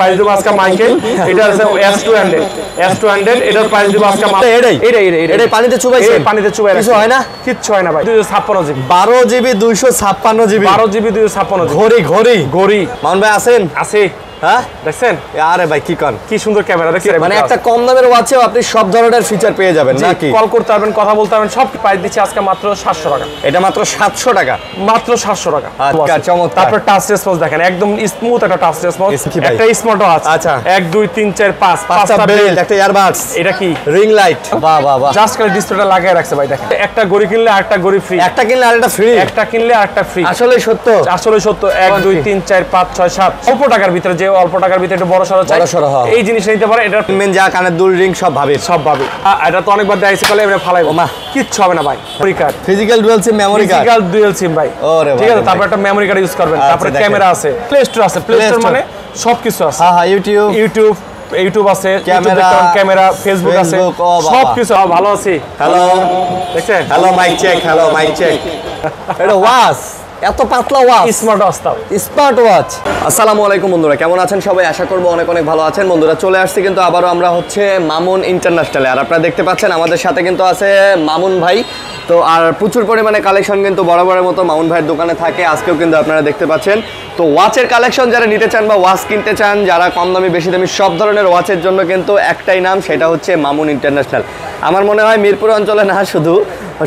Price দেব আজকে Michael এটা আছে S200 এটার প্রাইস দেব আজকে এটাই পানিতে চুবাইছে পানিতে চুবাই কিছু হয় না কিচ্ছু হয় না ভাই 256 জিবি 12 জিবি 256 জিবি 12 জিবি 256 ঘড়ি মামুন ভাই আছেন আছে হ্যাঁ দেখছেন আরে ভাই কি কোন কি সুন্দর ক্যামেরা দেখছেন মানে একটা কম দামের ওয়াচেও আপনি সব ধরনের ফিচার পেয়ে যাবেন নাকি কল করতে পারবেন কথা বলতে পারবেন সব প্রাইস দিচ্ছি আজকে মাত্র 700 টাকা এটা মাত্র 700 টাকা মাত্র 700 টাকা আচ্ছা চমৎকার তারপর টাচ রেসপন্স দেখেন একদম স্মুথ একটা টাচ রেসপন্স একটা স্মার্ট ওয়াচ আচ্ছা 1 2 3 4 5 পাঁচটা বেল্ট একটা ইয়ারবাডস এটা কি রিং লাইট বাহ বাহ বাহ জাস্ট করে ডিসপ্লেটা লাগিয়ে রাখছে ভাই দেখেন একটা ঘড়ি কিনলে আরেকটা ঘড়ি ফ্রি একটা কিনলে আরেকটা ফ্রি একটা কিনলে আরেকটা ফ্রি আসলে সত্য 1 2 3 4 5 6 7 অল্প টাকার ভিতরে যে অল্প টাকার ভিতরে একটু বড় সরো চাই এই জিনিস নিতে পারে এটা মেন যা কানের দুল রিং সব ভাবে এটা তো অনেকবার দেখাইছে কলে এবারে ফালাইবো মা কিচ্ছু হবে না ভাই memory card physical dual SIM memory card physical dual SIM ভাই ঠিক আছে তারপর একটা মেমরি কার্ড ইউজ করবেন তারপর ক্যামেরা আছে প্লে স্টোর আছে প্লে স্টোর মানে সবকিছু আছে হ্যাঁ ইউটিউব আছে ক্যামেরা ফেসবুক আছে সবকিছু ভালো আছে হ্যালো দেখছেন হ্যালো মাইক চেক এটা ওয়াচ এত পাতলা ওয়াচ স্মার্ট ওয়াচ তাও স্মার্ট ওয়াচ আসসালামু আলাইকুম বন্ধুরা কেমন আছেন সবাই আশা করব অনেক অনেক ভালো আছেন বন্ধুরা চলে আসছি কিন্তু আবারও আমরা হচ্ছে মামুন ইন্টারন্যাশনালে আর আপনারা দেখতে পাচ্ছেন আমাদের সাথে কিন্তু আছে মামুন ভাই তো আর প্রচুর পরিমাণে কালেকশন কিন্তু বরাবরের মতো মামুন ভাইয়ের দোকানে থাকে আজকেও কিন্তু আপনারা দেখতে পাচ্ছেন তো ওয়াচের কালেকশন যারা নিতে চান বা ওয়াচ কিনতে চান যারা কম দামি বেশি দামি সব ধরনের ওয়াচের জন্য কিন্তু একটাই নাম সেটা হচ্ছে মামুন ইন্টারন্যাশনাল আমার মনে হয় মিরপুর অঞ্চলে না শুধু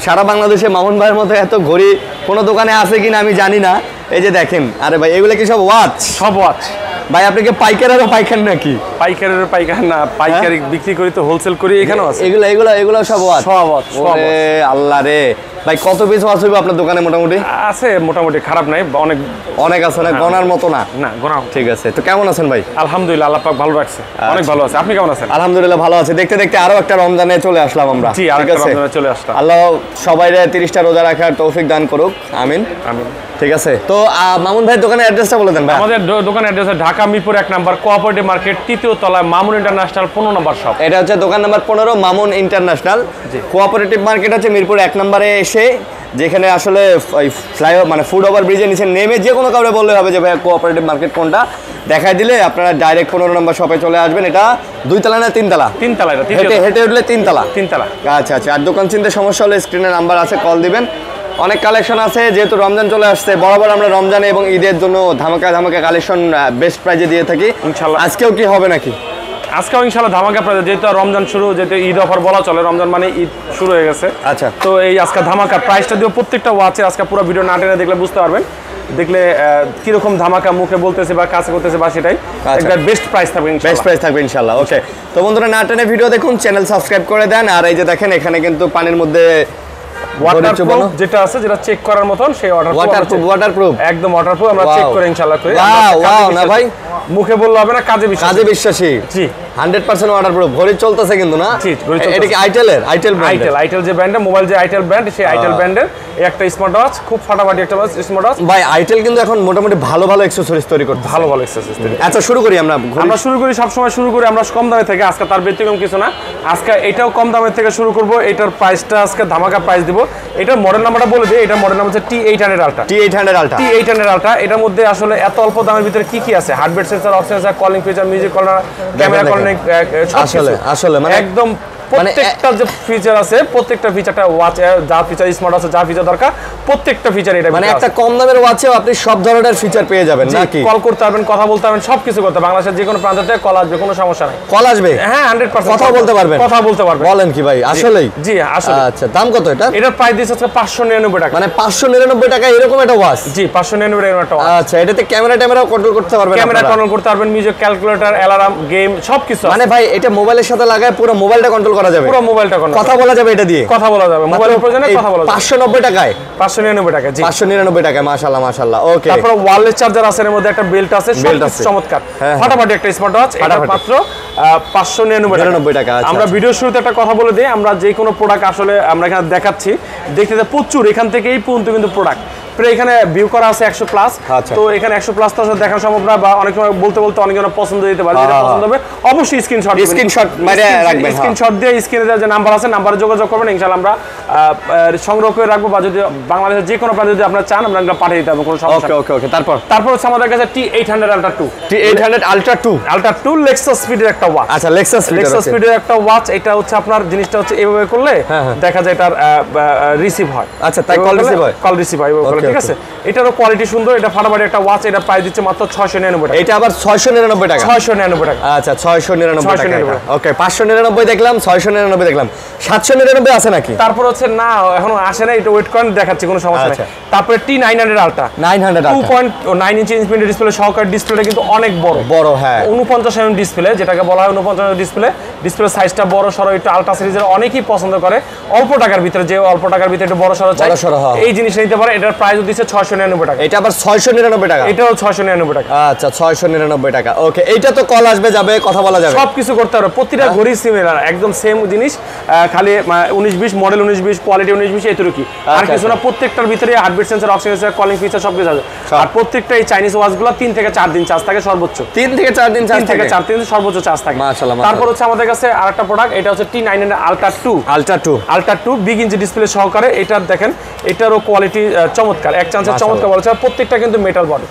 সারা বাংলাদেশে মামুন ভাইয়ের মতো এত ঘড়ি কোনো দোকানে আছে কিনা আমি জানি না এই যে দেখেন আরে ভাই এগুলো কি সব ওয়াচ ভাই আপনি কি পাইকার নাকি পাইকার না পাইকারি বিক্রি করি তো হোলসেল করি এখানেও আছে এগুলো সব ওয়াচ আল্লাহ রে ভাই কত পিস ওয়াচ হইবে আপনার দোকানে মোটামুটি আছে মোটামুটি খারাপ নাই অনেক আছে না গনার মতো না গোনা ঠিক আছে তো কেমন আছেন ভাই আলহামদুলিল্লাহ আল্লাহ পাক ভালো রাখছে অনেক ভালো আছে আপনি কেমন আছেন আলহামদুলিল্লাহ ভালো আছে দেখতে দেখতে আরো একটা রমজানে চলে আসলাম আমরা জি আরেকটা রমজানে চলে আসলাম আল্লাহ সবাইরে 30টা রোজা রাখার তৌফিক দান করুক আমিন ঠিক আছে তো মামুন ভাইয়ের দোকানের অ্যাড্রেসটা বলে দেন ভাই আমাদের দোকানের অ্যাড্রেস ঢাকা মিরপুর 1 নম্বর কোঅপারেটিভ মার্কেট তৃতীয় তলায় মামুন ইন্টারন্যাশনাল 15 নম্বর শপ এটা হচ্ছে দোকান number 15 Mamun international cooperative market আছে মিরপুর 1 নম্বরে এসে যেখানে আসলে ফ্লাইওভার মানে ফুট ওভার ব্রিজের নিচে নেমে যে কোনো কাউরে বললে হবে যে ভাই কোঅপারেটিভ মার্কেট কোনটা দেখাই দিলে আপনারা ডাইরেক্ট 15 নম্বর শপে চলে আসবেন এটা 2 তলা না 3 তলা 3 তলা এটা হেঁটে উঠলে 3 তলা আচ্ছা আর দোকান চিনতে সমস্যা হলে স্ক্রিনে নাম্বার আছে কল দিবেন অনেক কালেকশন আছে যেহেতু রমজান চলে আসছে বরাবর আমরা রমজানে এবং ঈদের জন্য ধামাকা কালেকশন বেস্ট প্রাইজে দিয়ে থাকি ইনশাআল্লাহ আজকেও কি হবে নাকি আজকেও ইনশাআল্লাহ ধামাকা প্রাইজে যেহেতু রমজান শুরু যেহেতু ঈদ অফার বলা চলে রমজান মানে ঈদ শুরু হয়ে গেছে আচ্ছা তো এই আজকে ধামাকা প্রাইসটা দিয়ে প্রত্যেকটা ওয়াচে আজকে পুরো ভিডিও না টেনে দেখলে বুঝতে পারবেন দেখলে কিরকম ধামাকা মুখে বলতেছে বা কাছে করতেছে বা সেটাই একটা বেস্ট প্রাইস থাকবে ইনশাআল্লাহ ওকে তো বন্ধুরা না টেনে ভিডিও দেখুন চ্যানেল সাবস্ক্রাইব করে দেন আর এই যে দেখেন এখানে কিন্তু পানির মধ্যে ওয়াটারপ্রুফ যেটা আছে যেটা চেক করার মতন সেই ওয়াটারপ্রুফ একদম ওয়াটারপ্রুফ আমরা চেক করে ইনশাআল্লাহ করি ওয়াও না ভাই মুখে বললে হবে না কাজে বিশ্বাসী জি 100% ওয়াটারপ্রুফ ঘড়ি চলতেছে কিন্তু না জি ঘড়ি চলতেছে এটা কি আইটেল যে ব্র্যান্ড মোবাইল যে আইটেল ব্র্যান্ড সেই আইটেল ব্র্যান্ডের একটা স্মার্ট ওয়াচ খুব ফাটাফাটি একটা স্মার্ট ওয়াচ ভাই আইটেল কিন্তু এখন মোটামুটি ভালো অ্যাকসেসরিজ তৈরি করতে ভালো অ্যাকসেসরিজ আচ্ছা শুরু করি আমরা সব সময় শুরু করি আমরা কম দামে থেকে আজকে তার ব্যতিক্রম কিছু না আজকে এটাও কম দামে থেকে শুরু করব এটার প্রাইসটা আজকে ধামাকা প্রাইস দিব এটার মডেল নাম্বারটা বলে দিই এটার মডেল নাম হচ্ছে T800 Ultra এটার মধ্যে আসলে এত অল্প দামের ভিতরে কি আছে heartbeat sensor oxygen sensor calling feature music caller camera calling আসলে মানে একদম প্রত্যেকটা যে ফিচার আছে প্রত্যেকটা ফিচারটা ওয়াচ যা ফিচার স্মার্ট আছে যা ফিচার দরকার প্রত্যেকটা ফিচার এটা মানে একটা কম দামের ওয়াচেও আপনি সব ধরনের ফিচার পেয়ে যাবেন নাকি কল করতে পারবেন কথা বলতে পারবেন সবকিছু করতে বাংলাদেশের যে কোনো প্রান্ত থেকে কল আসবে কোনো সমস্যা নাই কল আসবে হ্যাঁ 100% কথা বলতে পারবেন বলেন কি ভাই আসলেই জি আসলে আচ্ছা দাম কত এটার প্রাইস দিচ্ছে আজকে 599 টাকা মানে 599 টাকা এরকম একটা ওয়াচ জি 599 টাকা একটা ওয়াচ আচ্ছা এটাতে ক্যামেরা কন্ট্রোল করতে পারবেন ক্যামেরা কন্ট্রোল করতে পারবেন মিউজিক ক্যালকুলেটর অ্যালার্ম গেম সবকিছু মানে ভাই এটা মোবাইলের সাথে লাগায় পুরো মোবাইলটা কন্ট্রোল করা যাবে পুরো মোবাইলটা কথা বলা যাবে এটা দিয়ে কথা বলা যাবে মোবাইলের প্রয়োজনে কথা বলা যাবে 590 টাকায় 599 টাকা জি 599 টাকায় মাশাআল্লাহ ওকে তারপর ওয়্যারলেস চার্জার আছে এর মধ্যে একটা বেল্ট আছে চমৎকার ফাটাফাটি একটা স্মার্ট ওয়াচ এটা মাত্র 599 টাকা আমরা ভিডিও শুরুতে একটা কথা বলে দিই আমরা যে কোনো প্রোডাক্ট আসলে আমরা এখানে দেখাচ্ছি দেখতে প্রচুর এখান থেকে এই পর্যন্ত কিন্তু প্রোডাক্ট ডিসপ্লে এখানে ভিউ করা আছে 100 প্লাস, তো এখানে 100 প্লাস তো আসলে দেখানো সম্ভব না, বা অনেক সময় বলতে অনেক জন পছন্দ দিতে পারে, যেটা পছন্দ হবে অবশ্যই স্ক্রিনশট মেরে রাখবেন, স্ক্রিনশট দিয়ে স্ক্রিনে যে নাম্বার আছে নাম্বারে যোগাযোগ করবেন, ইনশাআল্লাহ আমরা সংগ্রহ করে রাখবো, বা যদি বাংলাদেশের যে কোনো প্রান্তে যদি আপনারা চান আমরা পাঠিয়ে দিতে পারবো, কোনো সমস্যা নেই। ওকে তারপর হচ্ছে আমাদের কাছে T800 Ultra 2 Ultra 2 Lexus Speed এর একটা ওয়াচ। আচ্ছা, Lexus Speed এর একটা ওয়াচ। এটা হচ্ছে আপনার জিনিসটা হচ্ছে এভাবে করলে দেখা যায় এটার রিসিভ হয়। আচ্ছা, তাই কল রিসিভ হয় এভাবে করলে, ঠিক আছে। এটারও কোয়ালিটি সুন্দর, এটা ফাটাফাটি একটা ওয়াচ। এটা প্রাইস দিচ্ছে মাত্র 699 টাকা। এটা আবার 699 টাকা। 699 টাকা। আচ্ছা, 699 টাকা। ওকে, 599 দেখলাম, 699 দেখলাম, 799 আছে নাকি? তারপর হচ্ছে না, এখনো আসে না, এটা ওয়েট করেন, দেখাচ্ছি, কোনো সমস্যা নেই। তারপরে T900 Ultra 2.9 ইঞ্চি ইনফিনিটি ডিসপ্লে সহকারে। ডিসপ্লেটা কিন্তু অনেক বড়, হ্যাঁ, 49 mm ডিসপ্লে, যেটাকে বলা হয় 49 ডিসপ্লে সাইজটা বড় সরো, একটু আলট্রা সিরিজের অনেকেই পছন্দ করে। অল্প টাকার ভিতরে, যে অল্প টাকার ভিতরে একটু বড় সরো চাই, এই জিনিস নিতে পারে। এটার প্রাইস দিচ্ছে 699 টাকা। এটা আবার 699 টাকা। এটাও 699 টাকা। আচ্ছা, 699 টাকা। ওকে, এইটা তো কল আসবে, যাবে, কথা বলা যাবে, সবকিছু করতে পারবে। প্রতিটা ঘড়ি সিমিলার, একদম সেম জিনিস, খালি 1920 মডেল, 1920 কোয়ালিটি, 1920 এতটুকু কি, আর কিছু না। প্রত্যেকটার ভিতরে heartbeat sensor, oxygen sensor, calling feature সবকিছু আছে। আর প্রত্যেকটা এই চাইনিজ ওয়াচগুলো 3 থেকে 4 দিন চার্জ থাকে সর্বোচ্চ। 3 থেকে 4 দিন চার্জ থাকে, 4 দিন সর্বোচ্চ চার্জ থাকে। মাশাআল্লাহ। তারপর হচ্ছে আমাদের কাছে আরেকটা প্রোডাক্ট, এটা হচ্ছে T900 Ultra 2 big inch display সহকারে। এটার দেখেন, এটারও কোয়ালিটি চমৎকার, এক চান্সের চমৎকার বলেছে। প্রত্যেকটা কিন্তু মেটাল বডি,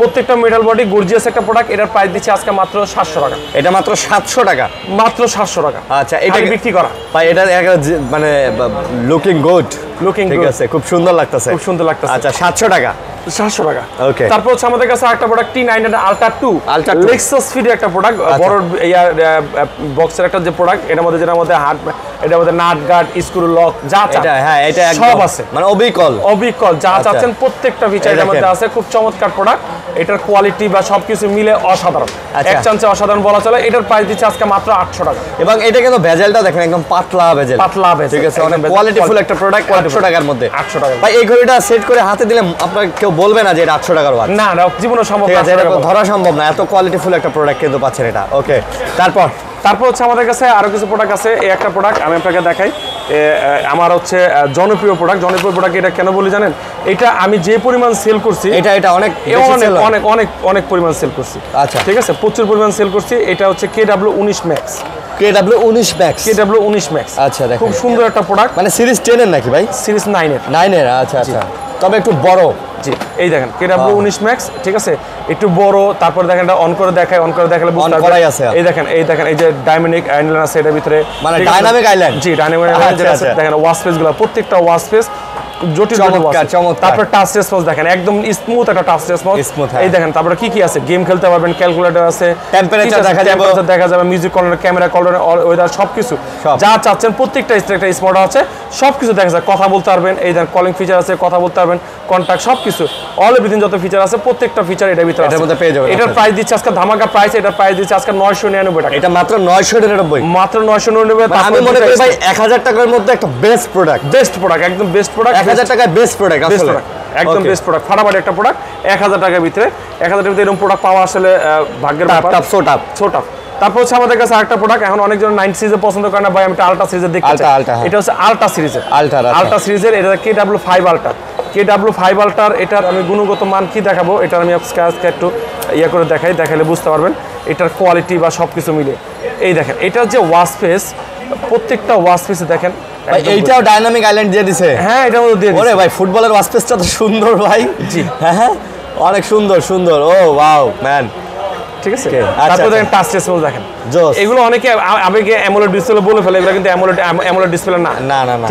প্রত্যেকটা মেটাল বডি, গর্জিয়াস একটা প্রোডাক্ট। এটার প্রাইস দিচ্ছে আজকে মাত্র 700 টাকা। এটা মাত্র 700 টাকা, মাত্র 700 টাকা। আচ্ছা, এটা বিক্রি করা ভাই, এটা মানে লুকিং গুড, ঠিক আছে, খুব সুন্দর লাগতেছে, আচ্ছা, 700 টাকা। 700 টাকা। ওকে, তারপর হচ্ছে আমাদের কাছে একটা product T900 Ultra 2 Lexus Speed একটা প্রোডাক্ট, বড় বক্সের একটা যে প্রোডাক্ট, এটার মধ্যে এটার মধ্যে নাট গার্ড, স্ক্রু লক, যা চাচ্ছেন, হ্যাঁ, এটা সব আছে, মানে অবিকল যা চাচ্ছেন প্রত্যেকটা ফিচার এর মধ্যে আছে। খুব চমৎকার প্রোডাক্ট, এটার কোয়ালিটি বা সবকিছু মিলে অসাধারণ, এক চান্সে অসাধারণ বলা চলে। এটার প্রাইস দিচ্ছে আজকে মাত্র 800 টাকা। এবং এটা কিন্তু ভেজেলটা দেখেন, একদম পাতলা ভেজেল, ঠিক আছে, অনেক কোয়ালিটিফুল একটা প্রোডাক্ট। 800 টাকার মধ্যে, 800 টাকা। ভাই, এই ঘড়িটা সেট করে হাতে দিলে আপনার কেউ বলবে না যে এটা 800 টাকার ওয়াচ? না, জীবনে সম্ভব না, এটা ধরা সম্ভব না, এত কোয়ালিটিফুল একটা প্রোডাক্ট কিন্তু পাচ্ছেন এটা। ওকে, তারপর হচ্ছে আমাদের কাছে আরো কিছু প্রোডাক্ট আছে। এই একটা প্রোডাক্ট আমি আপনাকে দেখাই, আমার হচ্ছে জনপ্রিয় প্রোডাক্ট। এটা কেন বলি জানেন? এটা আমি যে পরিমাণ সেল করছি, এটা অনেক অনেক পরিমাণ সেল করছি। আচ্ছা, ঠিক আছে, প্রচুর পরিমাণ সেল করছি। এটা হচ্ছে KW19 Max। আচ্ছা, খুব সুন্দর একটা প্রোডাক্ট, মানে সিরিজ 10 এর নাকি ভাই? সিরিজ 9 এর। আচ্ছা, তবে একটু বড়। জি, এই দেখেন KW19 Max, ঠিক আছে, একটু বড়। তারপর দেখেন এটা অন করে দেখালে বুঝতে পারবেন। এই দেখেন এই যে ডাইনামিক আইল্যান্ড আছে এটার ভিতরে, মানে ডাইনামিক আইল্যান্ড। জি, ডাইনামিক আইল্যান্ড যেটা আছে, দেখেন ওয়াচ স্পেসগুলো, প্রত্যেকটা ওয়াচ স্পেস জটিল। তারপর টাচ রেসপন্স দেখেন, একদম স্মুথ একটা টাচ রেসপন্স। এই দেখেন, তারপরে কি আছে, গেম খেলতে পারবেন, ক্যালকুলেটর আছে, টেম্পারেচার দেখা যাবে, music control, camera control, weather, সবকিছু যা চাচ্ছেন প্রত্যেকটা একটা স্মার্ট আছে, সবকিছু দেখা যায়। কথা বলতে পারবেন, এই দেখেন কলিং ফিচার আছে, কথা বলতে পারবেন, কন্টাক্ট, সবকিছু অল এভরিথিং যত ফিচার আছে প্রত্যেকটা ফিচার এটার ভিতরে পেয়ে যাবেন। এটার প্রাইস দিচ্ছে আজকে ধামাকা প্রাইস, এটার প্রাইস দিচ্ছে আজকে 999 টাকা। এটা মাত্র 999, মাত্র 999। আমি মনে করি ভাই 1000 টাকার মধ্যে একটা বেস্ট প্রোডাক্ট, একদম বেস্ট প্রোডাক্ট। 1000 টাকায় বেস্ট প্রোডাক্ট, আসলে একদম বেস্ট প্রোডাক্ট, ফাটাফাটি একটা প্রোডাক্ট। 1000 টাকার ভিতরে এরকম প্রোডাক্ট পাওয়া আসলে ভাগ্যের ব্যাপার, ছোট। তারপর হচ্ছে আমাদের কাছে আরেকটা প্রোডাক্ট, এখন অনেকজন 9 সিরিজে পছন্দ করে না ভাই, আমি একটা আলট্রা সিরিজে দেখতে চাই। এটা হচ্ছে আলট্রা সিরিজের, এটা KW5 Ultra। এটার আমি গুণগত মান কি দেখাবো, এটার আমি আজকে একটু করে দেখাইলে বুঝতে পারবেন এটার কোয়ালিটি বা সবকিছু মিলে। এই দেখেন, এটার যে ওয়াচ স্পেস, প্রত্যেকটা ওয়াচ স্পেসে দেখেন, এইটাও ডাইনামিক আইল্যান্ড দিয়ে দিছে। হ্যাঁ, এটার মধ্যে দিয়ে দিছে। ওরে ভাই, ফুটবলের ওয়াচ স্পেসটা তো সুন্দর ভাই। জি, হ্যাঁ, অনেক সুন্দর। ও ওয়াও ম্যান, ঠিক আছে। তারপর দেখেন টাচ রেসপন্স দেখেন, এগুলো অনেকে আবেগে অ্যামোলেড ডিসপ্লে বলে ফেলে, এগুলো কিন্তু অ্যামোলেড ডিসপ্লে না,